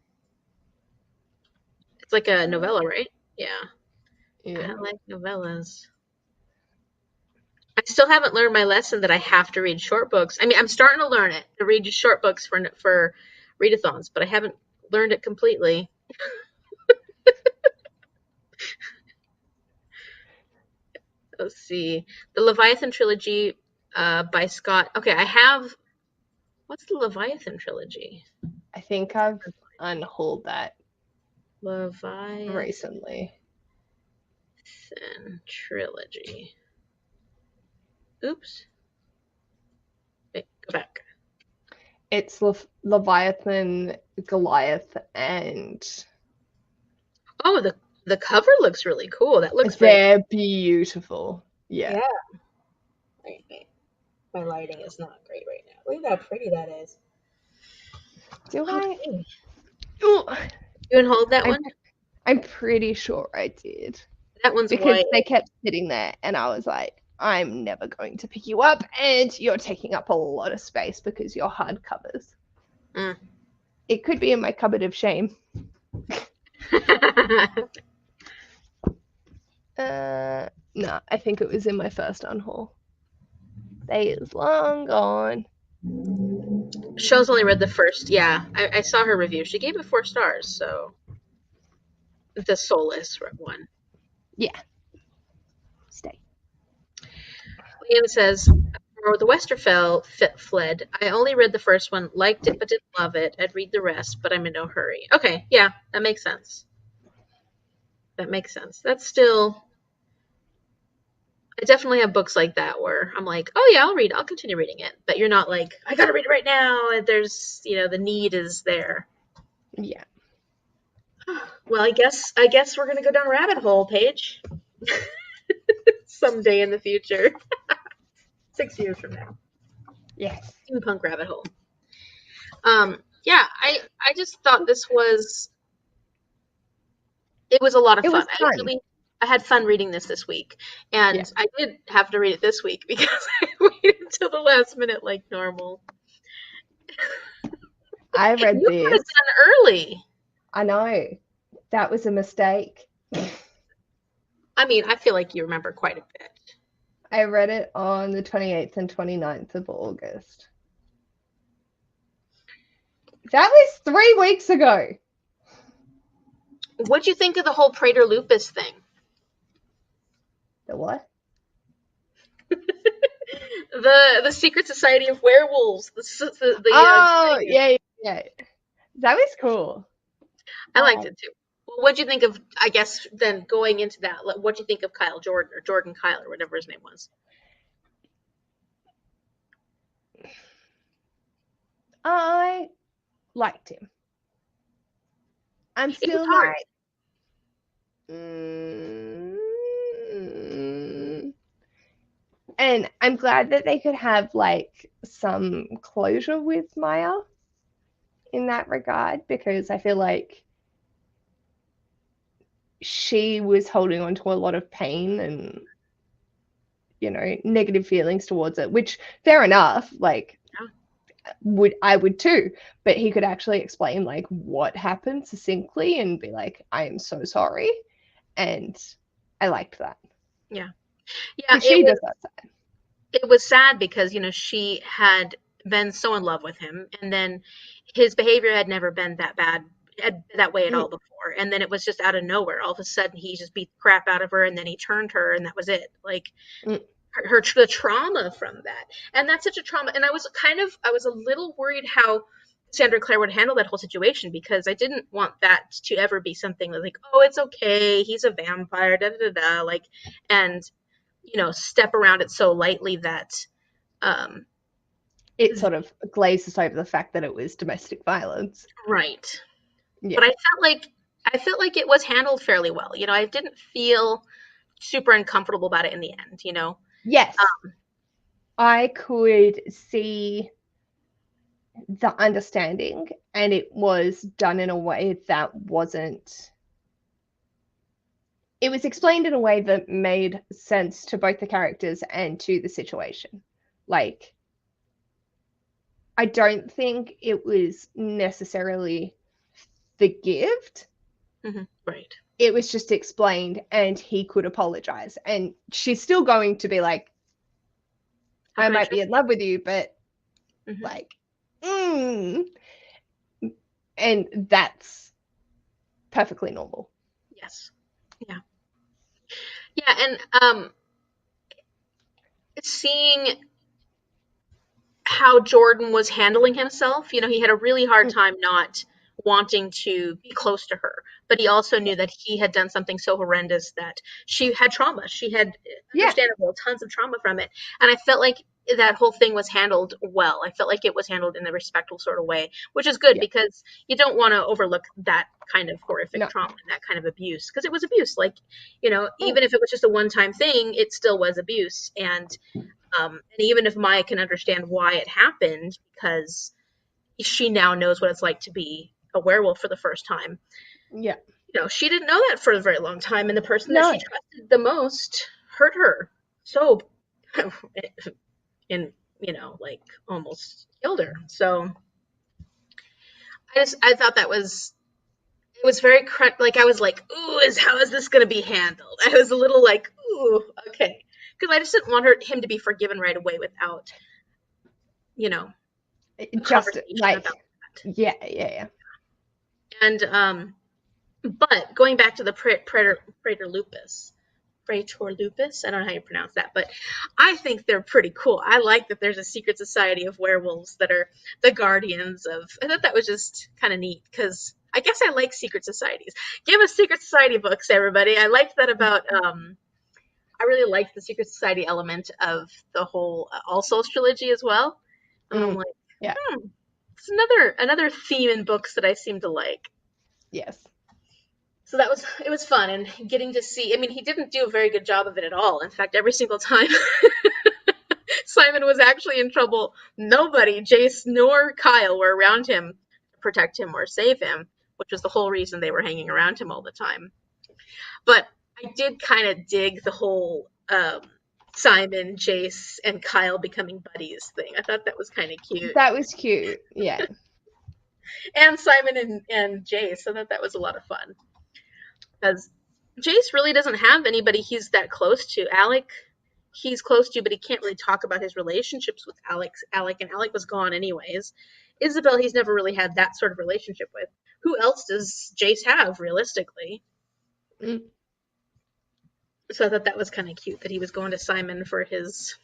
It's like a novella, right? Yeah. Yeah. I like novellas. I still haven't learned my lesson that I have to read short books. I mean, I'm starting to learn it to read short books for readathons, but I haven't learned it completely. Let's see. The Leviathan trilogy by Scott. Okay, I have. What's the Leviathan trilogy? I think I've unhauled that Leviathan. recently. Leviathan trilogy. Oops. Wait, go back. It's Leviathan, Goliath, and Oh, the cover looks really cool. That looks very. they're beautiful. Yeah. Yeah. Wait. My lighting is not great right now. Look at how pretty that is. Do I? Okay. Ooh, You can hold that I'm one? I'm pretty sure I did That one's because white. they kept sitting there, and I was like, I'm never going to pick you up, and you're taking up a lot of space because you're hardcovers. Mm. It could be in my cupboard of shame. No, I think it was in my first unhaul. They is long gone. Shell's only read the first. Yeah, I saw her review. She gave it 4 stars. So the Soulless one. Yeah, stay. Liam says, "For the Westerfell fled. I only read the first one, liked it but didn't love it. I'd read the rest, but I'm in no hurry." Okay, yeah, that makes sense. That makes sense. That's still. I definitely have books like that where I'm like, oh yeah, I'll continue reading it. But you're not like, I gotta read it right now. And there's, the need is there. Yeah. Well, I guess we're gonna go down a rabbit hole, Paige. Someday in the future, 6 years from now, Yes. steampunk rabbit hole. Yeah, I just thought it was a lot of It fun. was fun. I had fun reading this week, Yeah. and I did have to read it this week because I waited until the last minute like normal. I read You got it this. done early. I know. That was a mistake. I mean, I feel like you remember quite a bit. I read it on the 28th and 29th of August. That was 3 weeks ago. What'd you think of the whole Praetor Lupus thing? The what? The Secret Society of Werewolves. Oh, yeah, yeah. That was cool. I liked it too. Well, what'd you think of? I guess then going into that, what'd you think of Kyle Jordan or Jordan Kyle or whatever his name was? I liked him. I'm It was still hard. like, mm, and I'm glad that they could have like some closure with Maya in that regard because I feel like she was holding on to a lot of pain and negative feelings towards it, which fair enough, like I would too, but he could actually explain like what happened succinctly and be like, I am so sorry. And I liked that. Yeah, yeah. Because she does that. It was sad because she had been so in love with him, and then his behavior had never been that way at all before, and then it was just out of nowhere. All of a sudden, he just beat the crap out of her, and then he turned her, and that was it. Like the trauma from that, and that's such a trauma. And I was a little worried how Cassandra Clare would handle that whole situation because I didn't want that to ever be something like, oh, it's okay, he's a vampire, da da da, like, and step around it so lightly that it sort of glazes over the fact that it was domestic violence. right. Yeah. But I felt like it was handled fairly well. I didn't feel super uncomfortable about it in the end. Yes. I could see the understanding, and it was done in a way that wasn't. It was explained in a way that made sense to both the characters and to the situation. Like, I don't think it was necessarily the gift. Mm-hmm. Right. It was just explained, and he could apologize. And she's still going to be like, I might be in love with you, but like, and that's perfectly normal. Yes. Yeah. Yeah, and seeing how Jordan was handling himself, he had a really hard time not wanting to be close to her, but he also Yeah. knew that he had done something so horrendous that she had trauma. She had, Yeah. understandable, tons of trauma from it. And I felt like that whole thing was handled well. I felt like it was handled in a respectful sort of way, which is good Yeah. because you don't want to overlook that kind of horrific No. trauma and that kind of abuse, because it was abuse. Like, you know, Mm. even if it was just a one-time thing, it still was abuse. And even if Maya can understand why it happened, because she now knows what it's like to be a werewolf for the first time. Yeah. You know, she didn't know that for a very long time, and the person that she No. trusted the most hurt her. So, and like almost killed her. So I thought that was it was very like I was like, ooh, how is this going to be handled? I was a little like, ooh, okay, because I just didn't want him to be forgiven right away without you know a Just conversation like, about yeah, yeah, yeah. that. And but going back to the Praetor Lupus, Praetor Lupus, I don't know how you pronounce that, but I think they're pretty cool. I like that there's a secret society of werewolves that are the guardians of. I thought that was just kind of neat because I guess I like secret societies. Give us secret society books, everybody. I liked that about. I really liked the secret society element of the whole All Souls trilogy as well. And I'm Mm. like, Yeah. it's another theme in books that I seem to like. Yes. So it was fun and getting to see. I mean, he didn't do a very good job of it at all. In fact, every single time Simon was actually in trouble, nobody, Jace nor Kyle, were around him to protect him or save him, which was the whole reason they were hanging around him all the time. But I did kind of dig the whole Simon, Jace, and Kyle becoming buddies thing. I thought that was kind of cute. That was cute. Yeah. And Simon and Jace, I thought that was a lot of fun. Because Jace really doesn't have anybody he's that close to. Alec, he's close to, but he can't really talk about his relationships with Alec, and Alec was gone anyways. Isabel, he's never really had that sort of relationship with. Who else does Jace have, realistically? Mm. So I thought that was kind of cute that he was going to Simon for his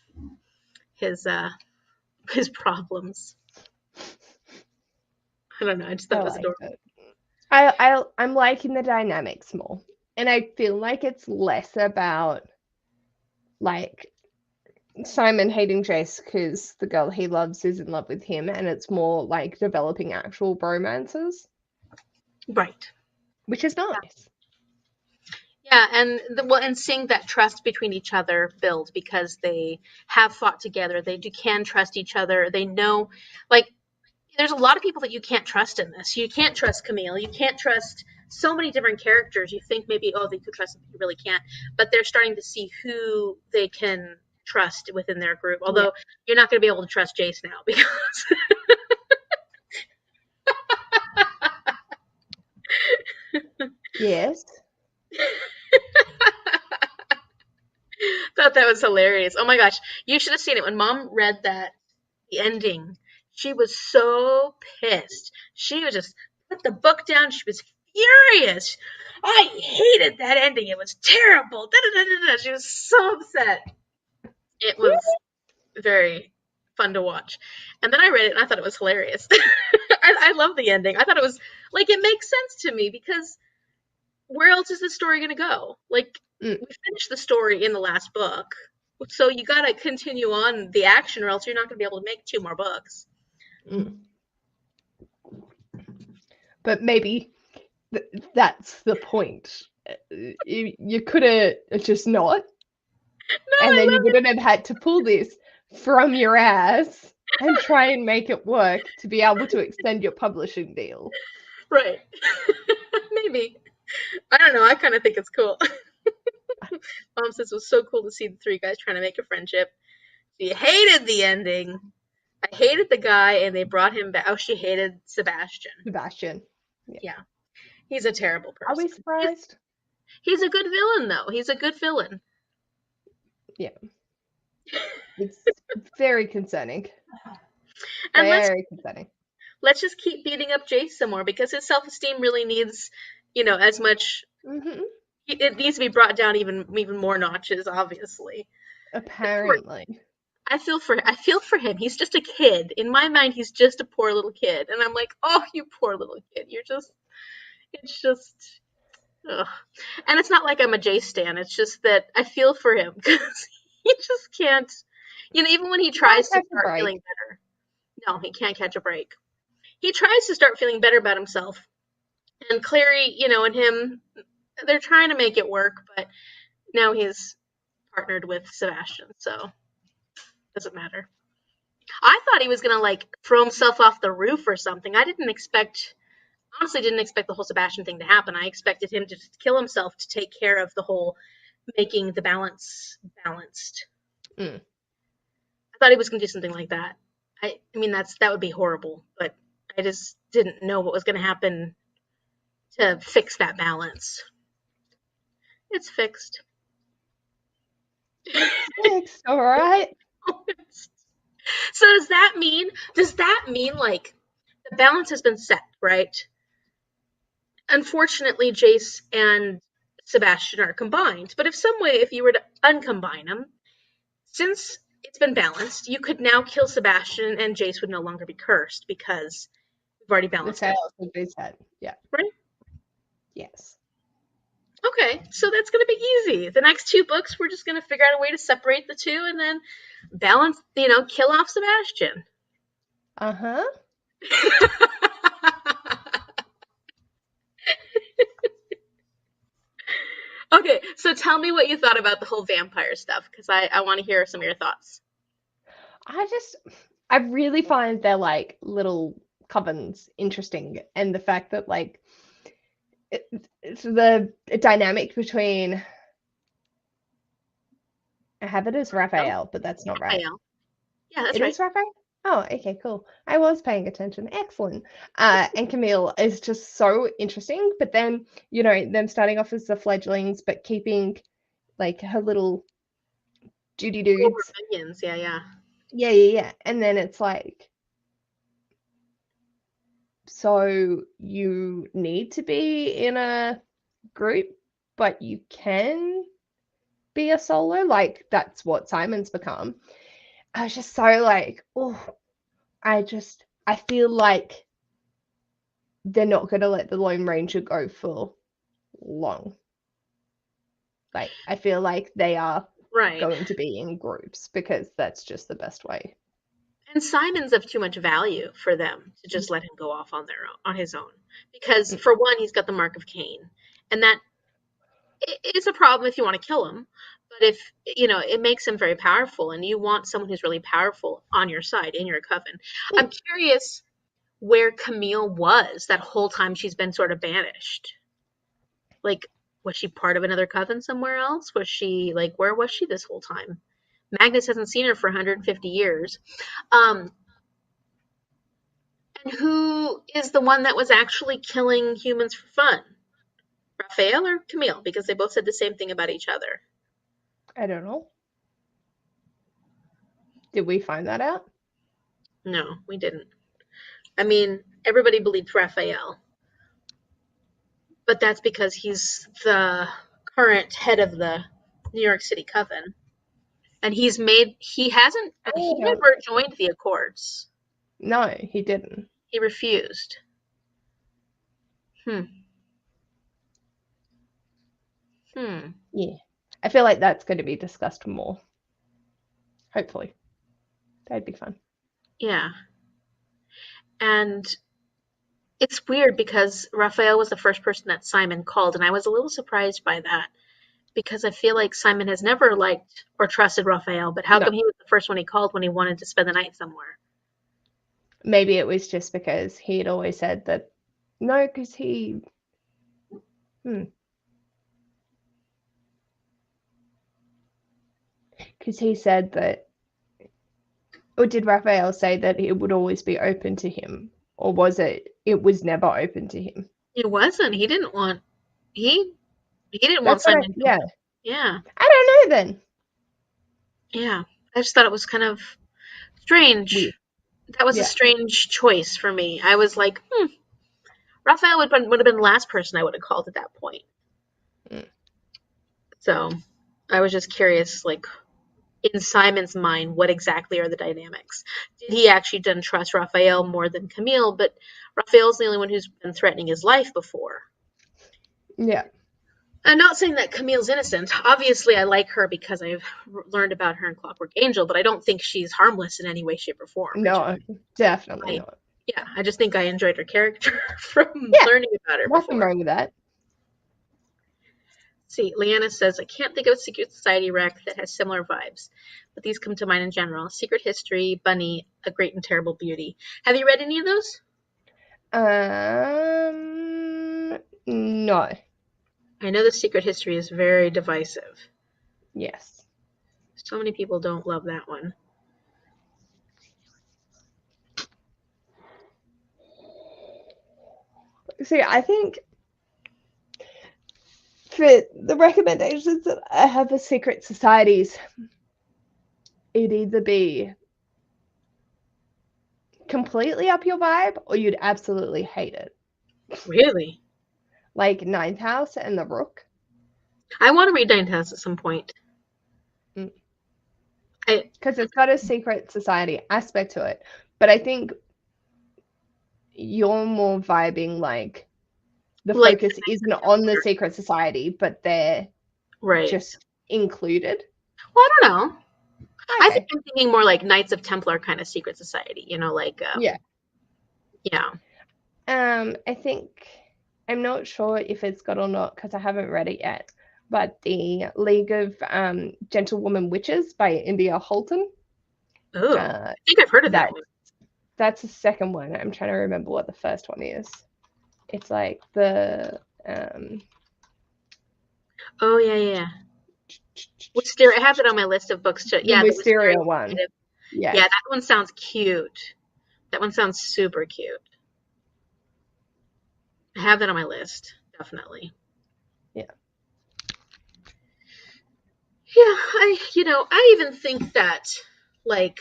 his problems. I don't know. I just thought I it was liked adorable. it. I'm liking the dynamics more. And I feel like it's less about like Simon hating Jace because the girl he loves is in love with him, and it's more like developing actual romances, Right. which is nice. Yeah, and and seeing that trust between each other build because they have fought together, can trust each other. They know, like, there's a lot of people that you can't trust in this. You can't trust Camille. You can't trust so many different characters. You think maybe, oh, they could trust them, but you really can't. But they're starting to see who they can trust within their group. Yeah. Although you're not going to be able to trust Jace now because Yes. thought that was hilarious. Oh my gosh, you should have seen it when Mom read the ending. She was so pissed. She was just put the book down. She was furious. I hated that ending. It was terrible. Da, da, da, da, da. She was so upset. It was very fun to watch. And then I read it and I thought it was hilarious. I love the ending. I thought it was like it makes sense to me because where else is the story going to go? Like Mm. we finished the story in the last book. So you got to continue on the action or else you're not going to be able to make two more books. Mm. But maybe that's the point. You could have just not, No, and I then you love it. wouldn't have had to pull this from your ass and try and make it work to be able to extend your publishing deal. Right. Maybe. I don't know. I kind of think it's cool. Mom says it was so cool to see the three guys trying to make a friendship. She hated the ending. I hated the guy, and they brought him back. Oh, she hated Sebastian. Sebastian. Yeah. Yeah, he's a terrible Are we person. surprised? He's a good villain, though. He's a good villain. Yeah. It's very concerning. And Very concerning. let's just keep beating up Jace some more because his self-esteem really needs, as much. Mm-hmm. It needs to be brought down even more notches. Obviously, Apparently. I feel for him. He's just a kid. In my mind, he's just a poor little kid. And I'm like, oh, you poor little kid. It's just, ugh. And it's not like I'm a Jay stan. It's just that I feel for him because he just can't, even when he You can't tries to catch a start break. feeling better. No, he can't catch a break. He tries to start feeling better about himself. And Clary, and him, they're trying to make it work, but now he's partnered with Sebastian, so it doesn't matter. I thought he was gonna like throw himself off the roof or something. Honestly didn't expect the whole Sebastian thing to happen. I expected him to just kill himself to take care of the whole making the balance balanced. Mm. I thought he was gonna do something like that. I mean that would be horrible, but I just didn't know what was gonna happen to fix that balance. It's fixed. Fixed, all right. So does that mean like the balance has been set, right? Unfortunately, Jace and Sebastian are combined, but if you were to uncombine them, since it's been balanced, you could now kill Sebastian and Jace would no longer be cursed because we've already The balanced it, sales would be set. Yeah. right? Yes. Okay, so that's going to be easy. The next two books, we're just going to figure out a way to separate the two and then balance, kill off Sebastian. Uh-huh. Okay, so tell me what you thought about the whole vampire stuff, because I want to hear some of your thoughts. I really find their like little covens interesting, and the fact that like it's the dynamic between I have it as Oh, Raphael, but that's not right. Raphael. Yeah, that's It right. is Raphael? Oh, okay, cool. I was paying attention. Excellent. And Camille is just so interesting. But then, them starting off as the fledglings, but keeping like her little Judy Over dudes. minions, yeah, yeah. Yeah, yeah, yeah. And then it's like, so you need to be in a group, but you can be a solo. Like, that's what Simon's become. I was just so like, oh, I feel like they're not going to let the Lone Ranger go for long. Like, I feel like they are Right. going to be in groups because that's just the best way. And Simon's of too much value for them to just let him go off on his own. Because Mm. for one, he's got the mark of Cain. And that is a problem if you want to kill him. But if it makes him very powerful and you want someone who's really powerful on your side in your coven. Yeah. I'm curious where Camille was that whole time she's been sort of banished. Like, was she part of another coven somewhere else? Was she like, where was she this whole time? Magnus hasn't seen her for 150 years. Um, and who is the one that was actually killing humans for fun? Raphael or Camille? Because they both said the same thing about each other. I don't know. Did we find that out? No, we didn't. I mean, everybody believed Raphael, but that's because he's the current head of the New York City Coven. And I he don't never know. joined the Accords. No, he didn't. He refused. Hmm. Hmm. Yeah. I feel like that's going to be discussed more. Hopefully. That'd be fun. Yeah. And it's weird because Raphael was the first person that Simon called, and I was a little surprised by that because I feel like Simon has never liked or trusted Raphael, but how No, come he was the first one he called when he wanted to spend the night somewhere? maybe it was just because he had always said that. No, because he. Hmm. Because he said that. Or did Raphael say that it would always be open to him? Or was it was never open to him? It wasn't. He didn't want That's what Simon. yeah. Yeah. I don't know then. Yeah. I just thought it was kind of strange. Weird. That was a Yeah. strange choice for me. I was like, Raphael would have been the last person I would have called at that point. Mm. So I was just curious, like, in Simon's mind, what exactly are the dynamics? Did he actually then trust Raphael more than Camille? But Raphael's the only one who's been threatening his life before. Yeah. I'm not saying that Camille's innocent. Obviously, I like her because I've learned about her in Clockwork Angel, but I don't think she's harmless in any way, shape, or form. No, definitely I not. yeah, I just think I enjoyed her character from Yeah, learning about her nothing before. wrong with that. See, Leanna says, I can't think of a Secret Society rec that has similar vibes, but these come to mind in general. Secret History, Bunny, A Great and Terrible Beauty. Have you read any of those? No. I know the Secret History is very divisive. Yes. So many people don't love that one. See, I think for the recommendations that I have for secret societies, it'd either be completely up your vibe or you'd absolutely hate it. Really? Like Ninth House and The Rook. I want to read Nine House at some point. Mm. I Because it's got a secret society aspect to it. But I think you're more vibing like the like focus isn't on the secret society, but they're right. just included. Well, I don't know. I think Okay. I'm thinking more like Knights of Templar kind of secret society. Like Yeah. yeah. I think I'm not sure if it's got or not because I haven't read it yet. But the League of Gentlewoman Witches by India Holton. Oh, Uh, I think I've heard of that that one. that's the second one. I'm trying to remember what the first one is. It's like the Oh yeah. Wisteria. I have it on my list of books to. the Yeah, the Wisteria. Wisteria one. Yeah, Yes. that one sounds cute. That one sounds super cute. I have that on my list, definitely. Yeah. Yeah, I even think that like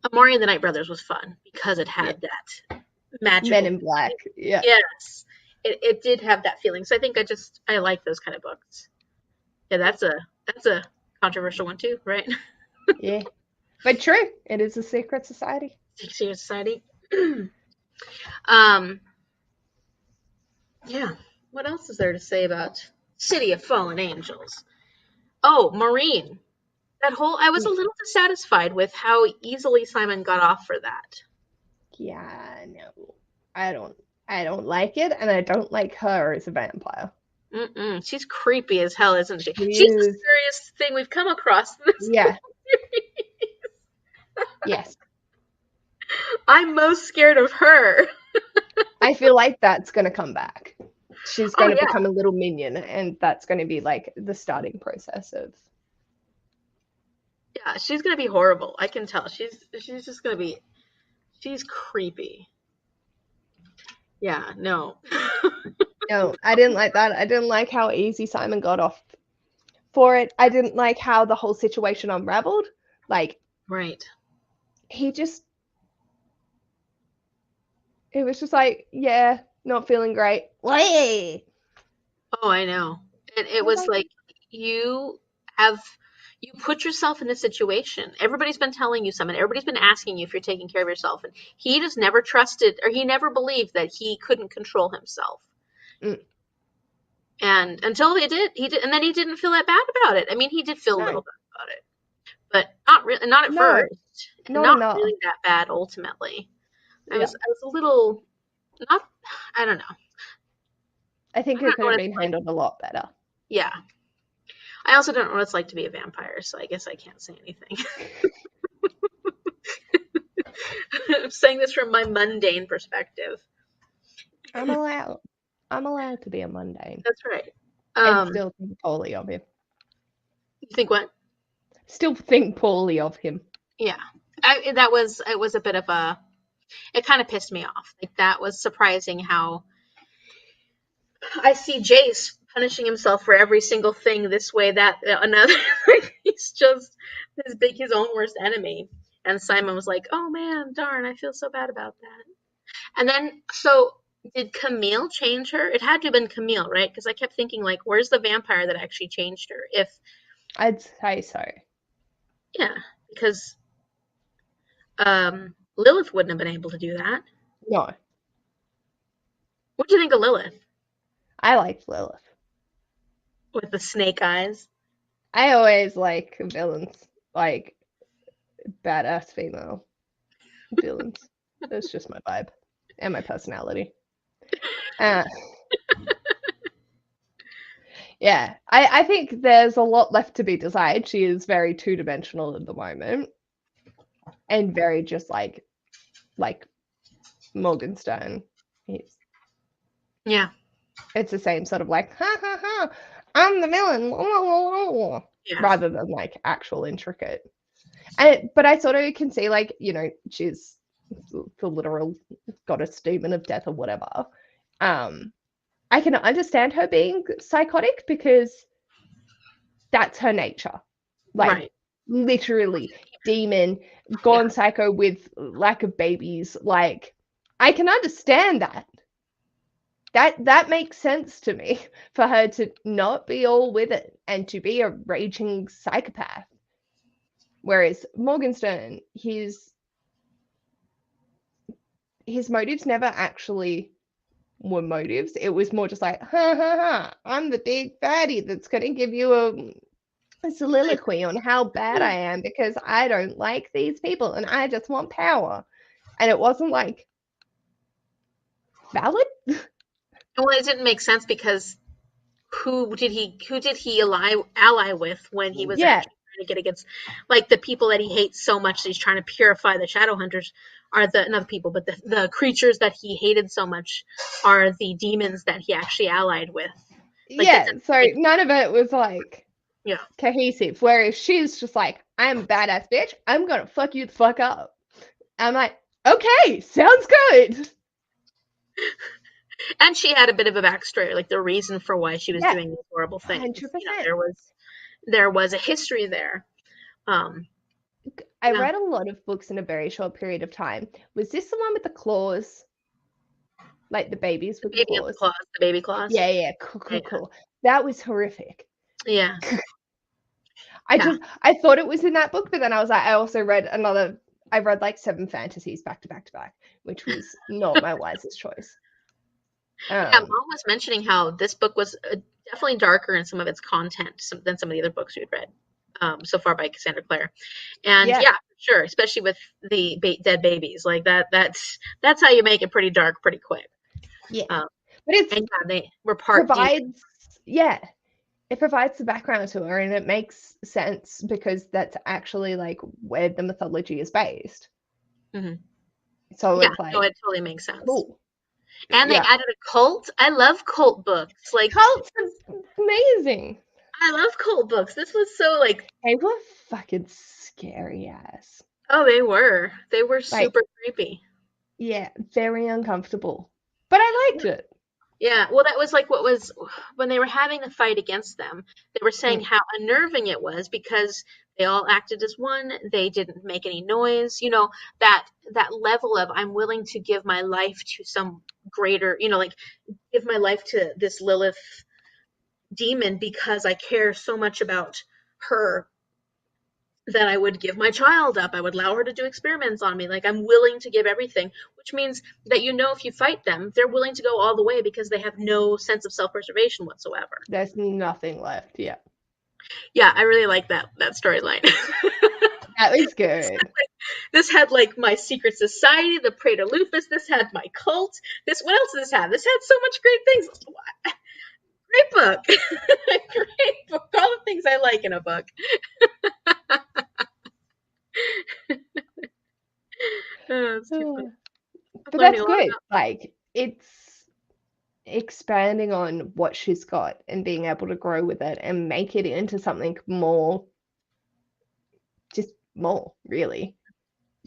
Amari and the Night Brothers was fun because it Yeah. had that Men magical. in Black. Yeah. Yes, it did have that feeling. So I think I like those kind of books. Yeah, that's a controversial one too, right? Yeah. But true. It is a secret society. Secret Society. um, yeah. What else is there to say about City of Fallen Angels? Oh, Maureen. That whole I was a little dissatisfied with how easily Simon got off for that. Yeah, no. I don't I don't like it and I don't like her as a vampire. Mm-mm. She's creepy as hell, isn't she? She She's the is scariest thing we've come across in this whole yeah, series. yes. I'm most scared of her. I feel like that's gonna come back. She's Oh gonna yeah, become a little minion and that's gonna be like the starting process of yeah. She's gonna be horrible. I can tell. She's just gonna be. She's creepy. Yeah. No. no, I didn't like that. I didn't like how easy Simon got off for it. I didn't like how the whole situation unraveled. Like Right. he just it was just like, yeah, not feeling great. Why? Oh, I know. And it I was was like, like you have you put yourself in this situation. Everybody's been telling you something. Everybody's been asking you if you're taking care of yourself, and he just never trusted or he never believed that he couldn't control himself. mm, And until he did, and then he didn't feel that bad about it. I mean, he did feel a no, little bad about it, but not really, not at no, first, and not not enough. really that bad ultimately. Yeah. I was a little not. I don't know. I think I don't it know could have what been it's like. handled a lot better. Yeah, I also don't know what it's like to be a vampire, so I guess I can't say anything. I'm saying this from my mundane perspective. I'm allowed. I'm allowed to be a mundane That's right. and Um, still think poorly of him. you think what? Still think poorly of him. Yeah, it was a bit of a. It kind of pissed me off. Like that was surprising how I see Jace punishing himself for every single thing this way, that, another. Like, he's just his own worst enemy. And Simon was like, "Oh man, darn, I feel so bad about that." And then, so did Camille change her? It had to have been Camille, right? Because I kept thinking, like, where's the vampire that actually changed her? If I'd say so. Yeah, because Lilith wouldn't have been able to do that. No, What do you think of Lilith I liked Lilith. with the snake eyes? I always like villains, like badass female villains. That's just my vibe and my personality. Uh, yeah, I think there's a lot left to be desired. She is very two-dimensional at the moment and very just like Morgenstern. He's Yeah, it's the same sort of like ha ha ha, I'm the villain, yeah, rather than like actual intricate. And but I sort of can see like she's the literal goddess demon of death or whatever. Um, I can understand her being psychotic because that's her nature. Like right. literally demon, gone Yeah, psycho with lack of babies. Like I can understand that. That makes sense to me for her to not be all with it and to be a raging psychopath. Whereas Morgenstern, his motives never actually were motives. It was more just like, ha ha ha, I'm the big baddie that's going to give you a soliloquy on how bad I am because I don't like these people and I just want power. And it wasn't like valid. well, it didn't make sense because who did he ally with when he was Yeah. actually trying to get against, like, the people that he hates so much that he's trying to purify the shadow hunters are the not the people, but the creatures that he hated so much are the demons that he actually allied with. Like, it Yeah. didn't So make none of it was like yeah. cohesive. Whereas she's just like, I'm a badass bitch. I'm going to fuck you the fuck up. I'm like, okay, sounds good. And she had a bit of a backstory, like the reason for why she was Yeah, doing these horrible things. 100%. There was a history there. Um, I yeah, read a lot of books in a very short period of time. Was this the one with the claws? Like the babies the with the baby claws? claws, the baby claws. Yeah, yeah, cool, Yeah, cool, cool. That was horrific. yeah, I yeah. just I thought it was in that book, but then I was like, I also read another. I read like 7 fantasies back to back to back, which was not my wisest choice. Yeah, Um, Mom was mentioning how this book was definitely darker in some of its content than some of the other books we'd read so far by Cassandra Clare. And yeah, yeah, for sure, especially with the dead babies, like that. That's how you make it pretty dark pretty quick. yeah, Um, but and yeah, they were part demon. provides yeah, it provides the background to her, and it makes sense because that's actually like where the mythology is based. Hmm. So Yeah, it's no, like it totally makes sense. cool. And they Yeah, added a cult. I love cult books. Like, cults are amazing. I love cult books. This was so like, They were fucking scary ass. oh, they were. They were Like, super creepy. yeah, very uncomfortable. But I liked it. Yeah, well, that was like what was when they were having the fight against them. They were saying Mm, how unnerving it was because they all acted as one. They didn't make any noise. That level of I'm willing to give my life to some greater, like give my life to this Lilith demon because I care so much about her that I would give my child up. I would allow her to do experiments on me. Like I'm willing to give everything, which means that if you fight them, they're willing to go all the way because they have no sense of self-preservation whatsoever. there's nothing left. Yeah, Yeah, I really like that storyline. that was good. This had like my secret society, the Praetor Lupus. This had my cult. This what else did this have? This had so much great things. Great book. Great book. All the things I like in a book. Oh, it's too funny. I'm But learning that's a lot good. about. Like, it's expanding on what she's got and being able to grow with it and make it into something more, just more, really.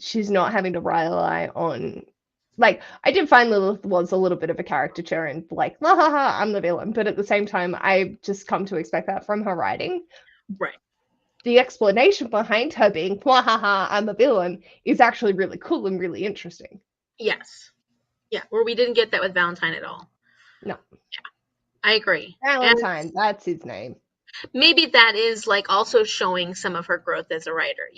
She's not having to rely on. Like, I did find Lilith was a little bit of a caricature and like, la ha ha, I'm the villain. But at the same time, I just come to expect that from her writing. Right. The explanation behind her being, ha ha ha, I'm a villain, is actually really cool and really interesting. Yes. Yeah. Where we didn't get that with Valentine at all. No, I agree. And Valentine, that's his name. maybe that is like also showing some of her growth as a writer.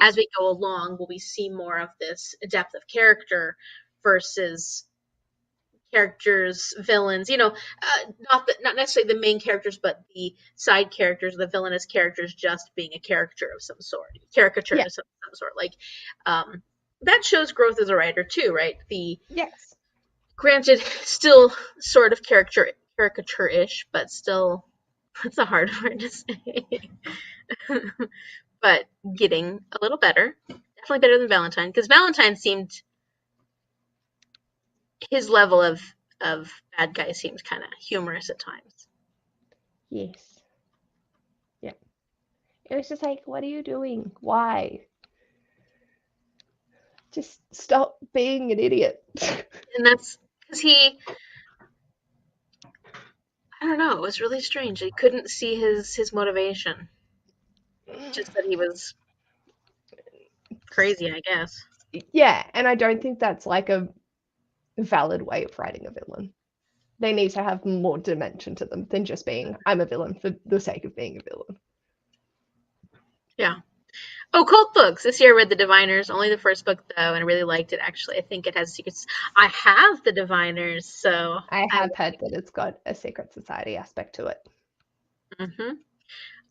As we go along, will we see more of this depth of character versus characters, villains, not necessarily the main characters, but the side characters, the villainous characters, just being a character of some sort, caricature Yeah. of some sort. Like, that shows growth as a writer too, right? The Yes. granted, still sort of caricature-ish, but still, that's a hard word to say. But getting a little better, definitely better than Valentine, because Valentine seemed his level of bad guy seems kind of humorous at times. Yes. Yeah. It was just like, what are you doing? Why? Just stop being an idiot. And that's because I don't know, it was really strange. I couldn't see his motivation. Just that he was crazy, I guess. Yeah, and I don't think that's like a valid way of writing a villain. They need to have more dimension to them than just being, I'm a villain for the sake of being a villain. Yeah. Oh, cult books. This year I read The Diviners, only the first book though, and I really liked it actually. I think it has secrets. I have The Diviners, so I have heard that it's got a secret society aspect to it. hmm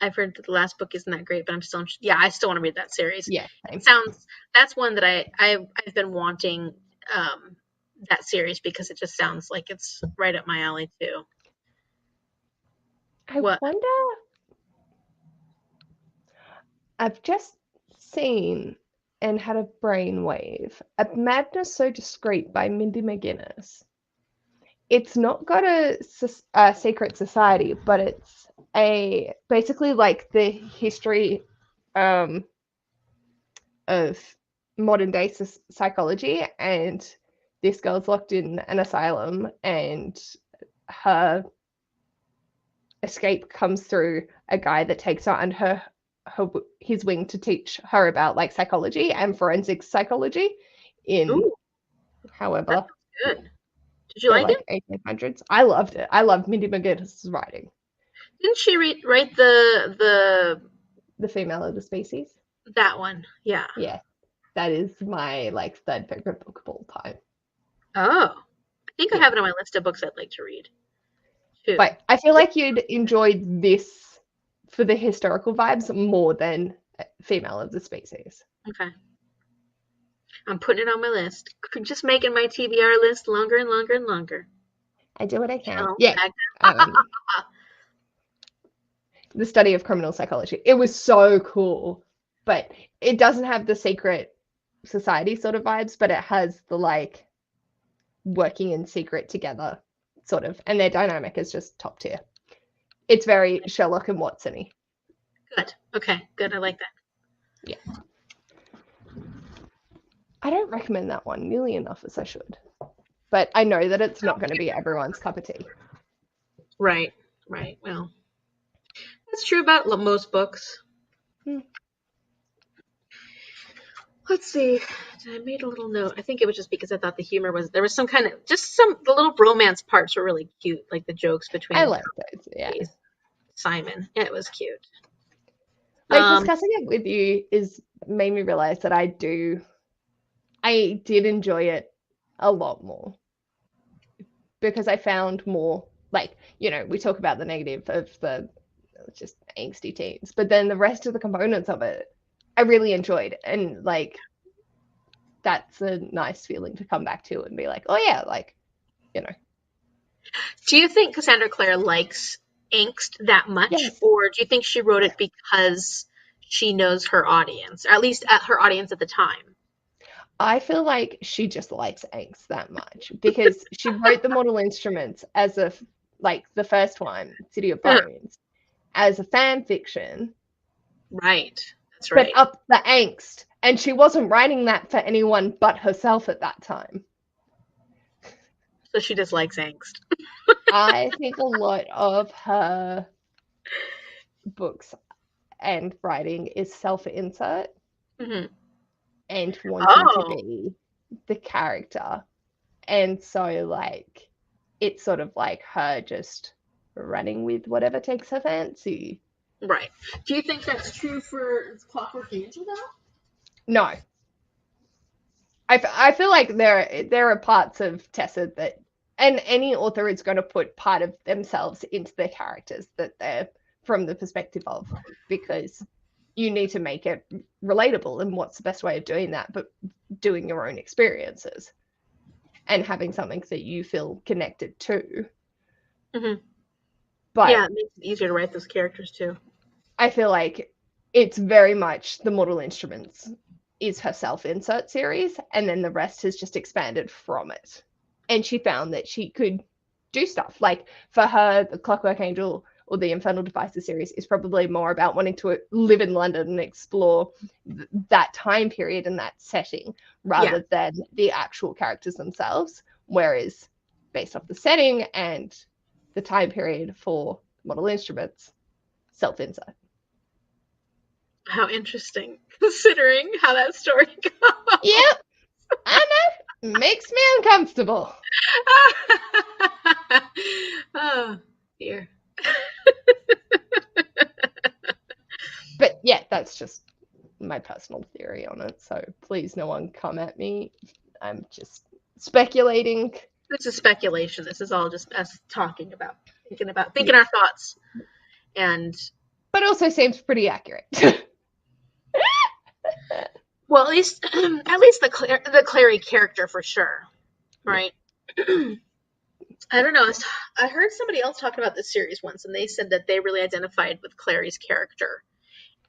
I've heard that the last book isn't that great, but I'm still yeah, I still want to read that series. Yeah, It same. sounds that's one that I've been wanting that series because it just sounds like it's right up my alley too. I What? wonder, I've just seen and had a brainwave, A Madness So Discreet by Mindy McGuinness. It's not got a secret society, but it's a basically like the history um, of modern day psychology, and this girl's locked in an asylum, and her escape comes through a guy that takes her under his wing to teach her about like psychology and forensic psychology in Ooh, that however sounds good. Did you the like it? like 1800s. I loved it. I loved Mindy McGuinness's writing. Didn't she write the The Female of the Species. that one? Yeah. Yeah, that is my like third favorite book of all time. Oh, I think I Yeah, have it on my list of books I'd like to read too. but I feel like you'd enjoy this for the historical vibes more than Female of the Species. Okay. I'm putting it on my list. Just making my TBR list longer and longer and longer. I do what I can. Oh, Yeah. Um, the study of criminal psychology. It was so cool, but it doesn't have the secret society sort of vibes, but it has the like working in secret together sort of, and their dynamic is just top tier. It's very Sherlock and Watson-y. good. Okay, good. I like that. Yeah. I don't recommend that one nearly enough as I should, but I know that it's not going to be everyone's cup of tea. Right, right. Well, that's true about most books. Hmm. Let's see. I made a little note. I think it was just because I thought the humor there was some kind of the little romance parts were really cute, like the jokes I between like those, yeah. Simon. Yeah, it was cute. Like discussing it with you is made me realize that I did enjoy it a lot more because I found more like, we talk about the negative of the just angsty teens, but then the rest of the components of it I really enjoyed, and like that's a nice feeling to come back to and be like, oh yeah, like, Do you think Cassandra Clare likes angst that much, yes, or do you think she wrote it because she knows her audience, or at least at her audience at the time? I feel like she just likes angst that much because she wrote the Mortal Instruments as a like the first one, City of Bones, as a fan fiction, Right. That's but right. up the angst. And she wasn't writing that for anyone but herself at that time. So she just likes angst. I think a lot of her books and writing is self-insert hmm and wanting to Oh, be the character. And so, like, it's sort of like her just running with whatever takes her fancy. Right. Do you think that's true for Clockwork Angel though? No, I feel like there are parts of Tessa that, and any author is going to put part of themselves into their characters that they're from the perspective of, because you need to make it relatable. And what's the best way of doing that but doing your own experiences and having something that you feel connected to. Mm-hmm. But Yeah, it makes it easier to write those characters too. I feel like it's very much the Mortal Instruments is her self-insert series, and then the rest has just expanded from it. And she found that she could do stuff. Like for her, the Clockwork Angel or the Infernal Devices series is probably more about wanting to live in London and explore that time period and that setting Yeah. rather than the actual characters themselves. Whereas based off the setting and the time period for Mortal Instruments, self-insert. How interesting, considering how that story goes. Yep, I know. Makes me uncomfortable. Oh, dear. But yeah, that's just my personal theory on it. So please, no one come at me. I'm just speculating. This is speculation. This is all just us talking about, thinking Yes. our thoughts. And, But also seems pretty accurate. well, at least the Clary character for sure, Yeah. right? I don't know. I heard somebody else talking about this series once, and they said that they really identified with Clary's character.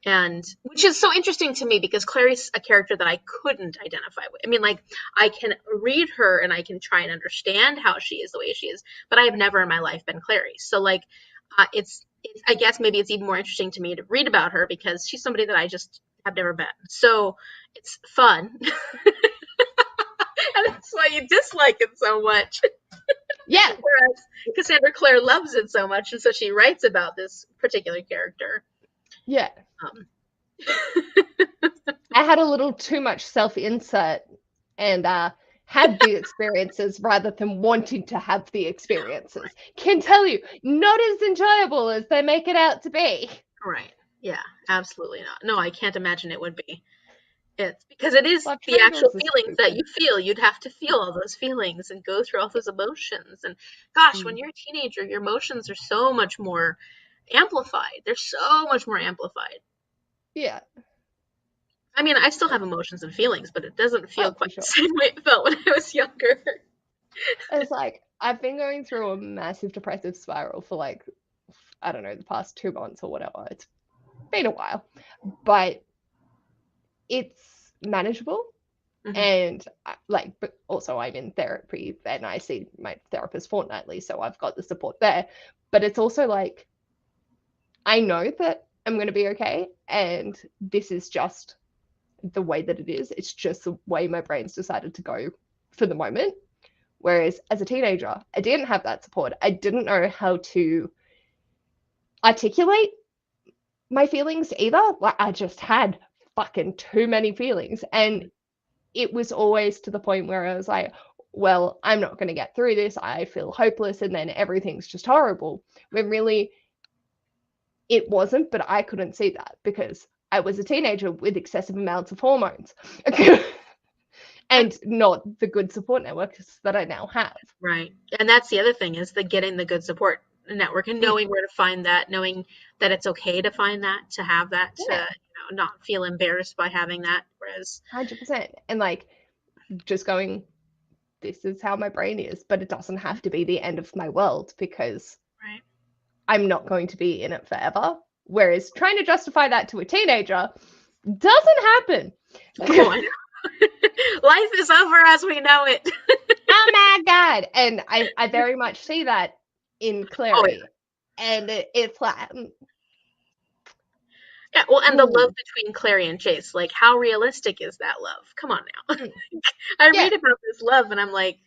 And which is so interesting to me because Clary's a character that I couldn't identify with. I mean, like, I can read her and I can try and understand how she is the way she is, but I have never in my life been Clary. So, like, it's I guess maybe it's even more interesting to me to read about her because she's somebody that I just have never been. So it's fun. And that's why you dislike it so much. Yeah. Whereas Cassandra Clare loves it so much, and so she writes about this particular character. Yeah. Um, I had a little too much self insert and had the experiences rather than wanting to have the experiences. Can tell you, not as enjoyable as they make it out to be. right. Yeah, absolutely not. No, I can't imagine it would be. It's because it is Love the actual triangles are feelings that stupid. you feel. You'd have to feel all those feelings and go through all those emotions. And gosh, when Mm. you're a teenager, your emotions are so much more amplified. They're so much more amplified. Yeah. I mean, I still have emotions and feelings, but it doesn't feel Oh, for quite the sure. same way it felt when I was younger. It's like I've been going through a massive depressive spiral for like, I don't know, the past 2 months or whatever. It's been a while, but it's manageable. Hmm. And like, but also I'm in therapy and I see my therapist fortnightly, so I've got the support there. But it's also like, I know that I'm going to be okay. And this is just the way that it is. It's just the way my brain's decided to go for the moment. Whereas as a teenager, I didn't have that support. I didn't know how to articulate my feelings either. Like, I just had fucking too many feelings. And it was always to the point where I was like, well, I'm not going to get through this. I feel hopeless. And then everything's just horrible. When really it wasn't, but I couldn't see that because I was a teenager with excessive amounts of hormones and not the good support networks that I now have. Right. And that's the other thing is the getting the good support network and Mm, knowing where to find that, knowing that it's okay to find that, to have that, to, yeah, not feel embarrassed by having that. Whereas, 100%. And like just going, this is how my brain is, but it doesn't have to be the end of my world because right. I'm not going to be in it forever. Whereas trying to justify that to a teenager doesn't happen. Oh, I know. Life is over as we know it. Oh my God. And I very much see that in Oh, yeah. Clary. And it's like, Yeah, well, and the love ooh, between Clary and Chase, like, how realistic is that love? Come on now. mm, I yeah, read about this love and I'm like,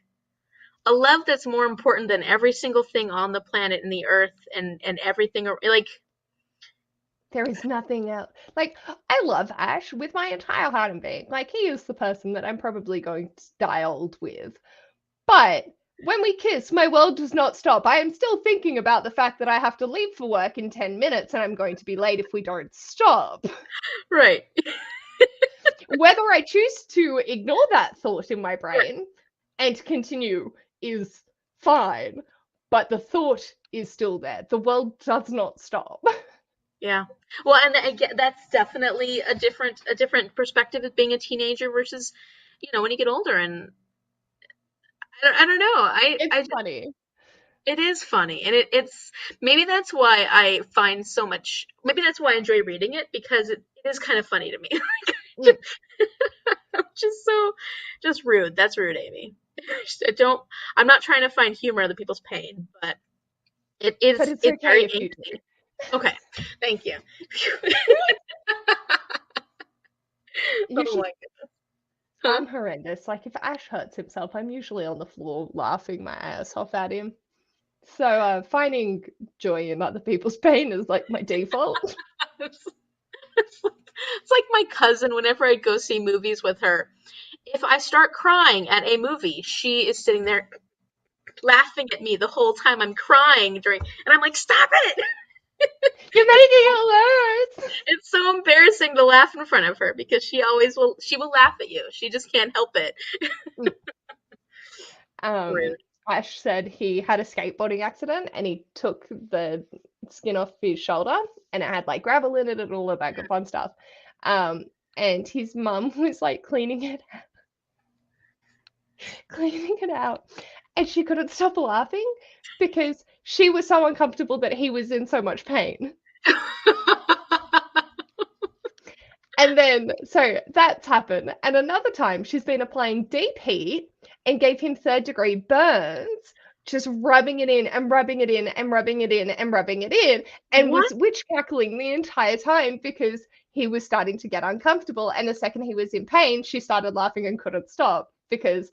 a love that's more important than every single thing on the planet and the earth and everything, like, there is nothing else. Like, I love Ash with my entire heart and being. Like, he is the person that I'm probably going to die old with. But When we kiss, my world does not stop. I am still thinking about the fact that I have to leave for work in 10 minutes and I'm going to be late if we don't stop. Right. Whether I choose to ignore that thought in my Right. brain and continue is fine, but the thought is still there. The world does not stop. Yeah. Well, and again, that's definitely a different perspective of being a teenager versus, when you get older. And I don't know. It's funny. It is funny, and it's maybe that's why I find so much. Maybe that's why I enjoy reading it because it is kind of funny to me. Mm. Which is so just rude. That's rude, Amy. I don't. I'm not trying to find humor in other people's pain, but it But is. it's It's okay very if you do. angsty. Okay, thank you. You Oh should. my god. Huh? I'm horrendous. Like if Ash hurts himself, I'm usually on the floor laughing my ass off at him. So finding joy in other people's pain is like my default. It's, it's like my cousin. Whenever I go see movies with her, if I start crying at a movie, she is sitting there laughing at me the whole time I'm crying and I'm like, stop it! You're making it worse. It's so embarrassing to laugh in front of her because she will laugh at you. She just can't help it. Um, Rude. Ash said he had a skateboarding accident and he took the skin off his shoulder and it had like gravel in it and all of that good fun stuff. Um, and his mum was like cleaning it out, and she couldn't stop laughing because she was so uncomfortable that he was in so much pain. And then, so that's happened. And another time, she's been applying deep heat and gave him third-degree burns, just rubbing it in and rubbing it in and rubbing it in and rubbing it in, and What? was witch cackling the entire time because he was starting to get uncomfortable. And the second he was in pain, she started laughing and couldn't stop because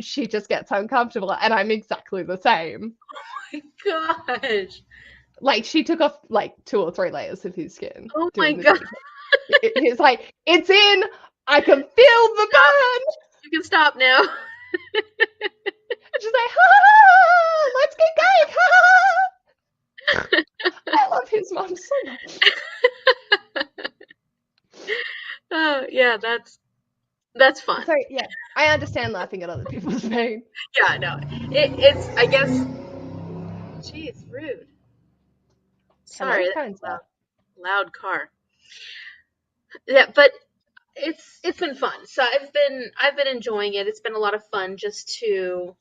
she just gets uncomfortable. And I'm exactly the same. Gosh. Like, she took off like 2 or 3 layers of his skin Oh my doing the god. deep He's like, it's in. I can feel the Stop. burn. You can stop now. And she's like, ha, ha, ha, let's get going. Ha, ha, ha. I love his mom so much. Oh yeah, that's fun. So yeah, I understand laughing at other people's pain. Yeah, no. It's I guess. Jeez, rude. Hello, Sorry, that's phone's a up. loud car. Yeah, but it's been fun. So I've been enjoying it. It's been a lot of fun just to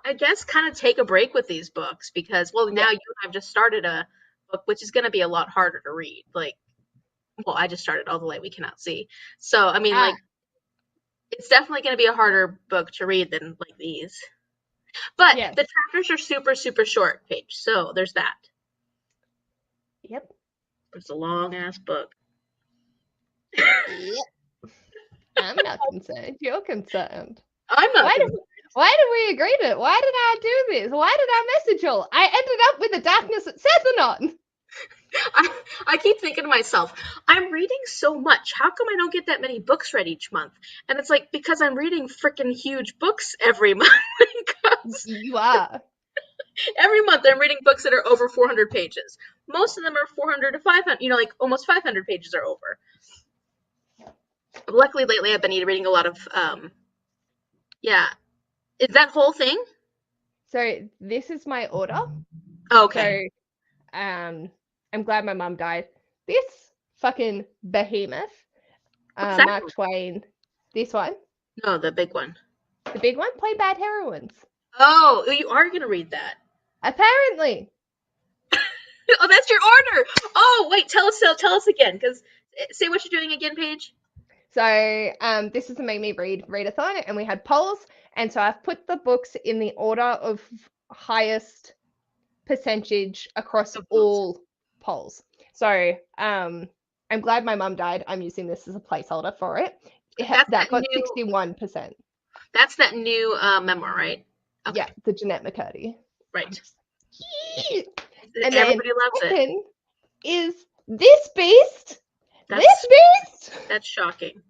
I guess kind of take a break with these books because well Yeah. now you and I've just started a book which is going to be a lot harder to read. Like well I just started All the Light We Cannot See. So I mean Ah, like it's definitely going to be a harder book to read than like these. But yes. the chapters are super super short, Paige. So there's that. Yep. It's a long ass book. Yep. I'm not concerned. You're concerned. I'm not Why did concerned. why did we agree to it? Why did I do this? Why did I message y'all? I ended up with a darkness at Sethenon. I keep thinking to myself, I'm reading so much. How come I don't get that many books read each month? And it's like because I'm reading freaking huge books every month. Because You are. every month I'm reading books that are over 400 pages. Most of them are 400 to 500. Like almost 500 pages are over. Luckily, lately I've been reading a lot of. Yeah, is that whole thing? So this is my order. Oh, okay. So I'm glad my mum died. This fucking behemoth, What's that Mark one? Twain, this one, No, the big one. the big one, Play Bad Heroines. Oh, you are gonna read that. Apparently. Oh, that's your order. Oh, wait, tell us again, because say what you're doing again, Paige. So this is a Make Me Read readathon, and we had polls, and so I've put the books in the order of highest percentage across all polls. So I'm glad my mum died. I'm using this as a placeholder for it. That's That that got new. 61%. That's that new memoir, right? Yeah, Okay, the Jeanette McCurdy. right. And then Everybody loves it. second is this beast, That's this beast, that's shocking.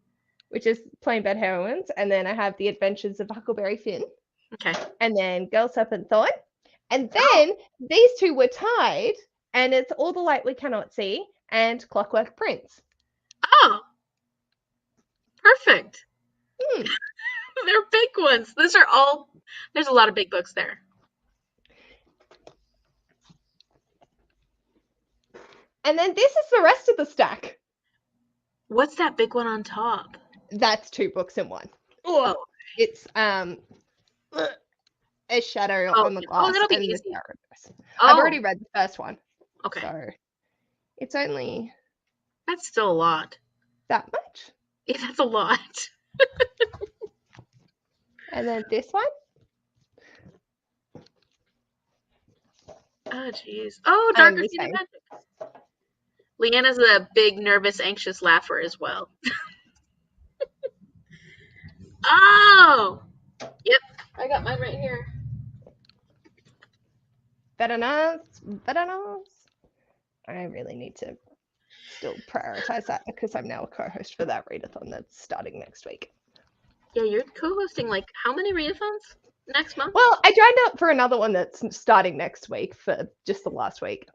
which is Plain Bad Heroines. And then I have The Adventures of Huckleberry Finn. Okay. and then Girl, Serpent, Thorn. And Oh, then these two were tied, and it's All the Light We Cannot See and Clockwork Prince. oh, perfect. Hmm. They're big ones. Those are all, there's a lot of big books there. And then this is the rest of the stack. What's that big one on top? That's 2 books in one. Ugh. Oh, It's A Shadow oh, on the yeah. Oh, Glass that'll be and the easy. Arrows. I've Oh, already read the first one, okay. so it's only That's still a lot. that much. Yeah, that's a lot. And then this one, Oh, jeez. Oh, I'm Darker the Shade of same. Magic. Leanna's a big, nervous, anxious laugher as well. Oh, yep. I got mine right here. Bananas, bananas. I really need to still prioritize that because I'm now a co-host for that readathon that's starting next week. Yeah, you're co-hosting like how many readathons next month? Well, I joined up for another one that's starting next week for just the last week.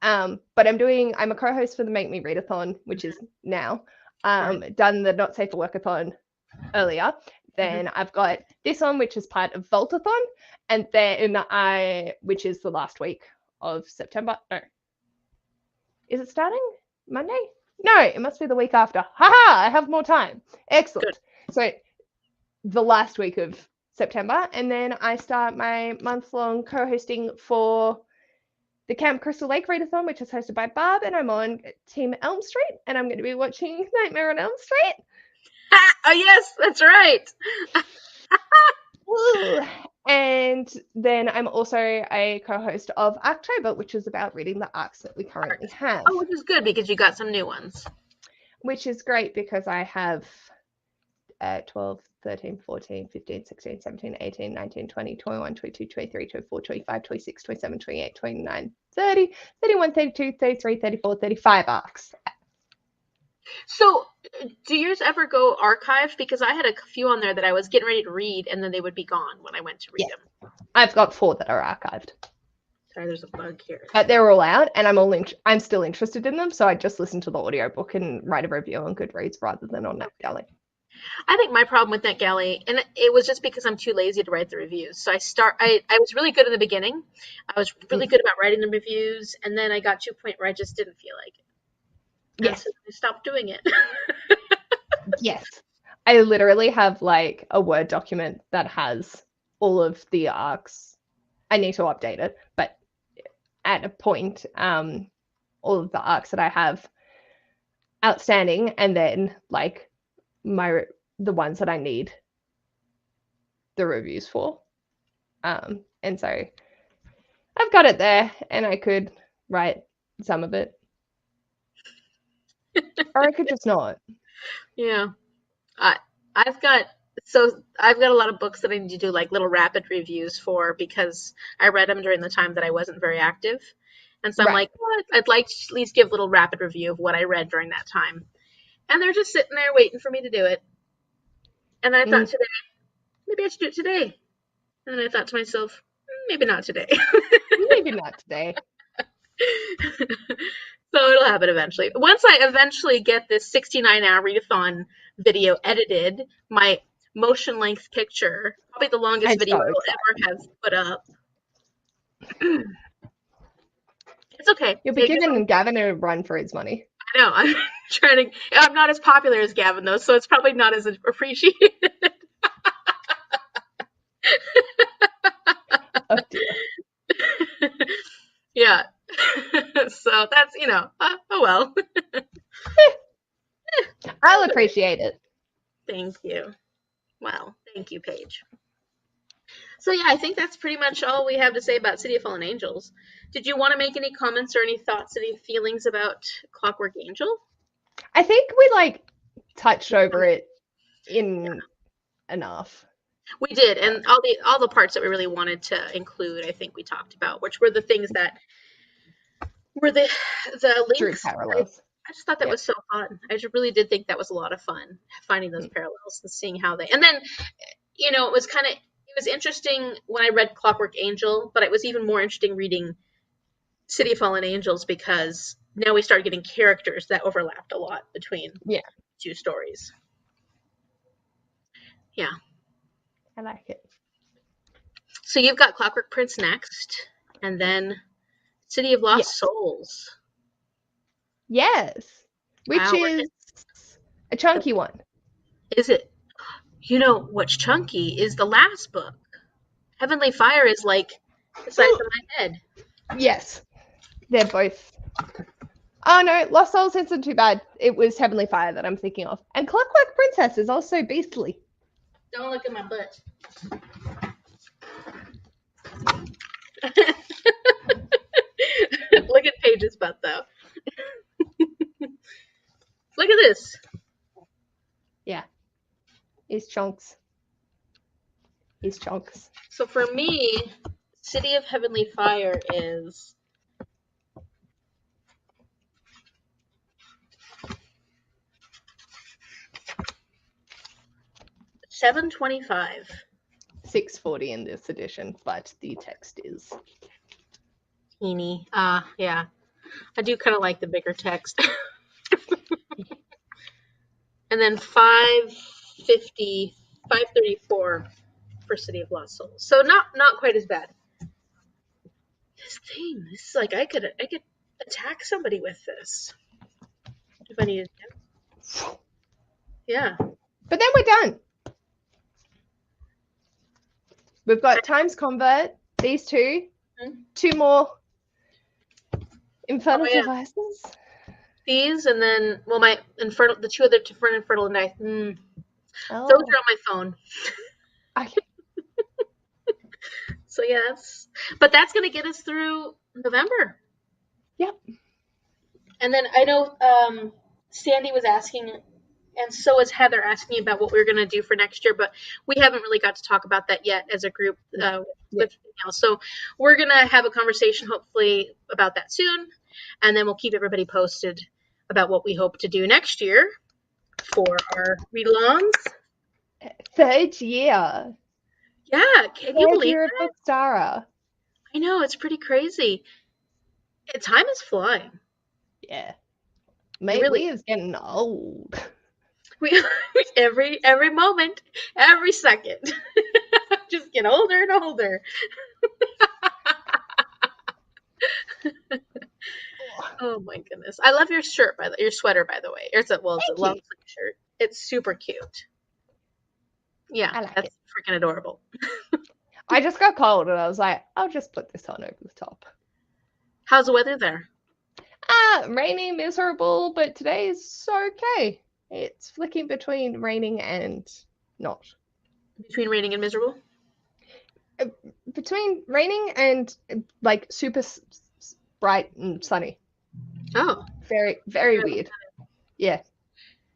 But I'm a co-host for the Make Me Readathon, which is now. Right. Done the Not Safe for Workathon earlier. Then I've got this one, which is part of Voltathon, and then which is the last week of September. No, is it starting Monday? No, it must be the week after. Haha, I have more time. Good. Excellent. So the last week of September, and then I start my month-long co-hosting for the Camp Crystal Lake Readathon, which is hosted by Barb, and I'm on Team Elm Street, and I'm going to be watching Nightmare on Elm Street. Oh, yes, that's right. Woo! And then I'm also a co-host of October, which is about reading the arcs that we currently have, Oh, which is good because you got some new ones. which is great because I have 12, 13, 14, 15, 16, 17, 18, 19, 20, 21, 22, 23, 24, 25, 26, 27, 28, 29, 30, 31, 32, 33, 34, 35 arcs. So, do yours ever go archived? Because I had a few on there that I was getting ready to read, and then they would be gone when I went to read Yeah, them. I've got 4 that are archived. Sorry, there's a bug here. But they're all out, and I'm still interested in them, so I just listen to the audiobook and write a review on Goodreads rather than on NetGalley. I think my problem with NetGalley, and it was just because I'm too lazy to write the reviews. So I was really good in the beginning. I was really good about writing the reviews, and then I got to a point where I just didn't feel like it. And Yes. so I stopped doing it. Yes. I literally have like a Word document that has all of the arcs. I need to update it, but at a point, all of the arcs that I have outstanding, and then like the ones that I need the reviews for. And so I've got it there, and I could write some of it, or I could just not. Yeah. I I've got I've got a lot of books that I need to do like little rapid reviews for because I read them during the time that I wasn't very active. And so I'm Right. like, well, I'd like to at least give a little rapid review of what I read during that time. And they're just sitting there waiting for me to do it. And I thought Mm, today, maybe I should do it today. And then I thought to myself, maybe not today. maybe not today. So it'll happen eventually. Once I eventually get this 69-hour readathon video edited, my motion length picture, probably the longest I'm video so I will excited. ever have put up. It's okay. You'll be It gives giving me, Gavin a run for his money. I know. I'm trying to. I'm not as popular as Gavin though, so it's probably not as appreciated. Oh dear. Yeah. So that's oh well. I'll appreciate it. Thank you. Well, thank you, Paige. So yeah, I think that's pretty much all we have to say about City of Fallen Angels. Did you want to make any comments or any thoughts, any feelings about Clockwork Angel? I think we like touched over it in enough. We did, and all the parts that we really wanted to include, I think we talked about, which were the things that were the Drew links. parallels. I just thought that Yep. was so fun. I just really did think that was a lot of fun finding those parallels and seeing how they. And then it was interesting when I read Clockwork Angel, but it was even more interesting reading City of Fallen Angels because now we started getting characters that overlapped a lot between Yeah, two stories. Yeah. I like it. So you've got Clockwork Prince next, and then City of Lost Yes. Souls. Yes. Which Wow, is a chunky one. is it? You know what's chunky is the last book. Heavenly Fire is like the size of my head. Yes. They're both. Oh no, Lost Souls isn't too bad. It was Heavenly Fire that I'm thinking of. And Clockwork Princess is also beastly. Don't look at my butt. Look at Paige's butt, though. Look at this. Yeah. Is chunks. Is chunks. So for me, City of Heavenly Fire is $7.25. 640 in this edition, but the text is Teeny. Yeah. I do kind of like the bigger text. And then 550, 534 for City of Lost Souls. So not quite as bad. This thing, this is like I could attack somebody with this if I needed to. Yeah. But then we're done. We've got Times Convert, these two, two more Infernal Devices. These and then my the two other different Infernal Knife. Those are on my phone. So yeah, that's gonna get us through November. Yep. And then I know Sandy was asking, and so is Heather asking about what we're gonna do for next year, but we haven't really got to talk about that yet as a group with else. So we're gonna have a conversation hopefully about that soon, and then we'll keep everybody posted about what we hope to do next year for our read-alongs. Third year. Yeah, can you believe that? BookStara. I know, it's pretty crazy. Time is flying. Yeah. Mate, really is getting old. We every moment, every second, just get older and older. Oh my goodness! I love your shirt, your sweater, by the way. It's a long sleeve shirt. It's super cute. Yeah, that's freaking adorable. I just got cold and I was like, I'll just put this on over the top. How's the weather there? Rainy, miserable, but today is okay. It's flicking between raining and not. Between raining and miserable? Between raining and like super bright and sunny. Oh. Very, very weird. Yeah.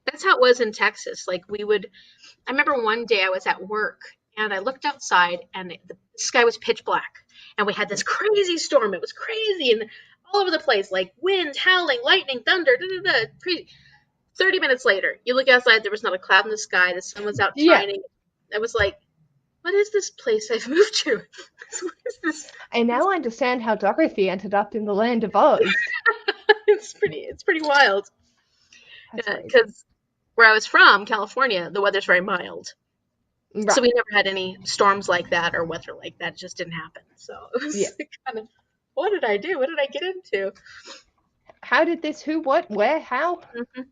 That's how it was in Texas. Like I remember one day I was at work and I looked outside and the sky was pitch black and we had this crazy storm. It was crazy and all over the place, like wind, howling, lightning, thunder, crazy. 30 minutes later, you look outside, there was not a cloud in the sky. The sun was out shining. I was like, what is this place I've moved to? What is this? I now understand how Dorothy ended up in the land of Oz. It's pretty wild. Because where I was from, California, the weather's very mild. Right. So we never had any storms like that or weather like that. It just didn't happen. So it was kind of, what did I do? What did I get into? How did this, who, what, where, how? Mm-hmm.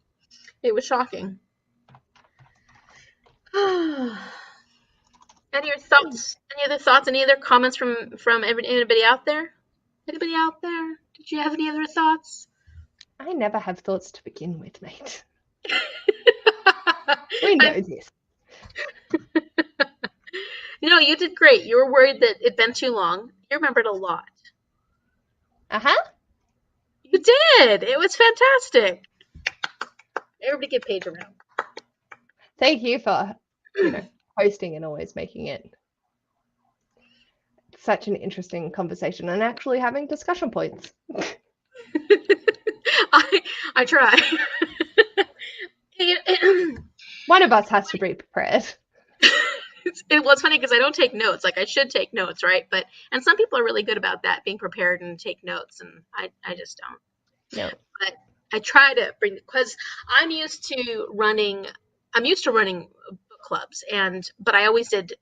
It was shocking. Any other thoughts? Any other comments from anybody out there? Anybody out there? Did you have any other thoughts? I never have thoughts to begin with, mate. We know this. You did great. You were worried that it'd been too long. You remembered a lot. Uh-huh. You did. It was fantastic. Everybody get Paige around. Thank you for, hosting and always making it such an interesting conversation and actually having discussion points. I try. One of us has to be prepared. It was funny because I don't take notes. Like I should take notes, right? And some people are really good about that, being prepared and take notes, and I just don't. No. But I try to bring because I'm used to running. I'm used to running book clubs, but I always did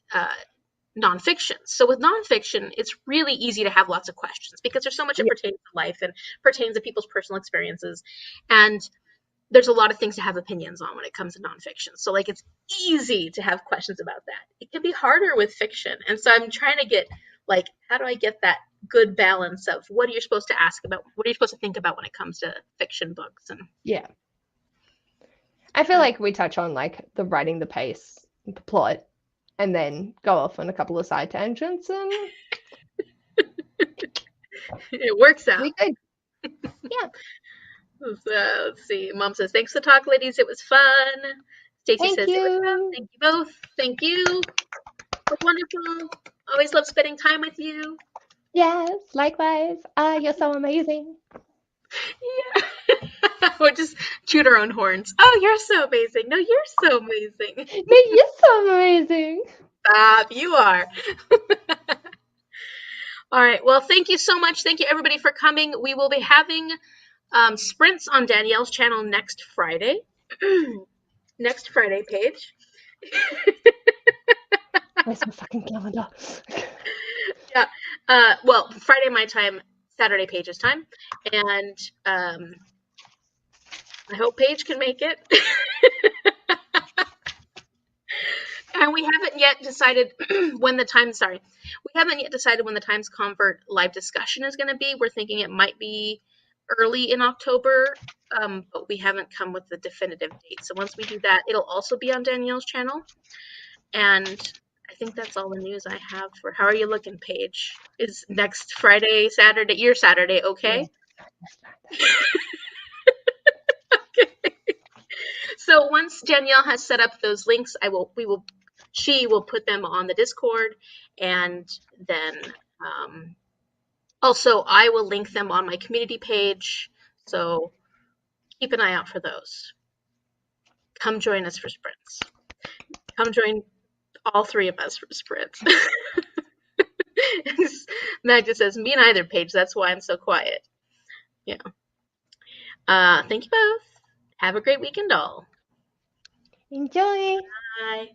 nonfiction. So with nonfiction, it's really easy to have lots of questions because there's so much that Yeah. pertains to life and pertains to people's personal experiences, and there's a lot of things to have opinions on when it comes to nonfiction. So like it's easy to have questions about that. It can be harder with fiction. And so I'm trying to get like, how do I get that good balance of what are you supposed to ask about? What are you supposed to think about when it comes to fiction books? And Yeah. I feel like we touch on like the writing, the pace, the plot, and then go off on a couple of side tangents, and it works out. we good. Yeah. So, let's see. Mom says, thanks for the talk, ladies. It was fun. Stacy Thank says, it was fun. you. Thank you both. Thank you. It was wonderful. Always love spending time with you. Yes, likewise. You're so amazing. Yeah. We'll just toot our own horns. Oh, you're so amazing. No, you're so amazing. No, you're so amazing. Stop. You are. All right. Well, thank you so much. Thank you, everybody, for coming. We will be having sprints on Danielle's channel next Friday. Next Friday, Paige. Where's my fucking calendar? Yeah. Well, Friday my time, Saturday Paige's time, and I hope Paige can make it. And we haven't yet decided when the time. Sorry, we haven't yet decided when the Times Convert live discussion is going to be. We're thinking it might be early in October, but we haven't come with the definitive date. So once we do that, it'll also be on Danielle's channel. And I think that's all the news I have for. How are you looking, Paige? Is next Friday, Saturday, your Saturday, okay? Okay. So once Danielle has set up those links, she will put them on the Discord, and then also I will link them on my community page. So keep an eye out for those. Come join us for sprints. Come join all three of us for sprints. Mag just says, me neither, Paige. That's why I'm so quiet. Yeah. Thank you both. Have a great weekend, all. Enjoy. Bye.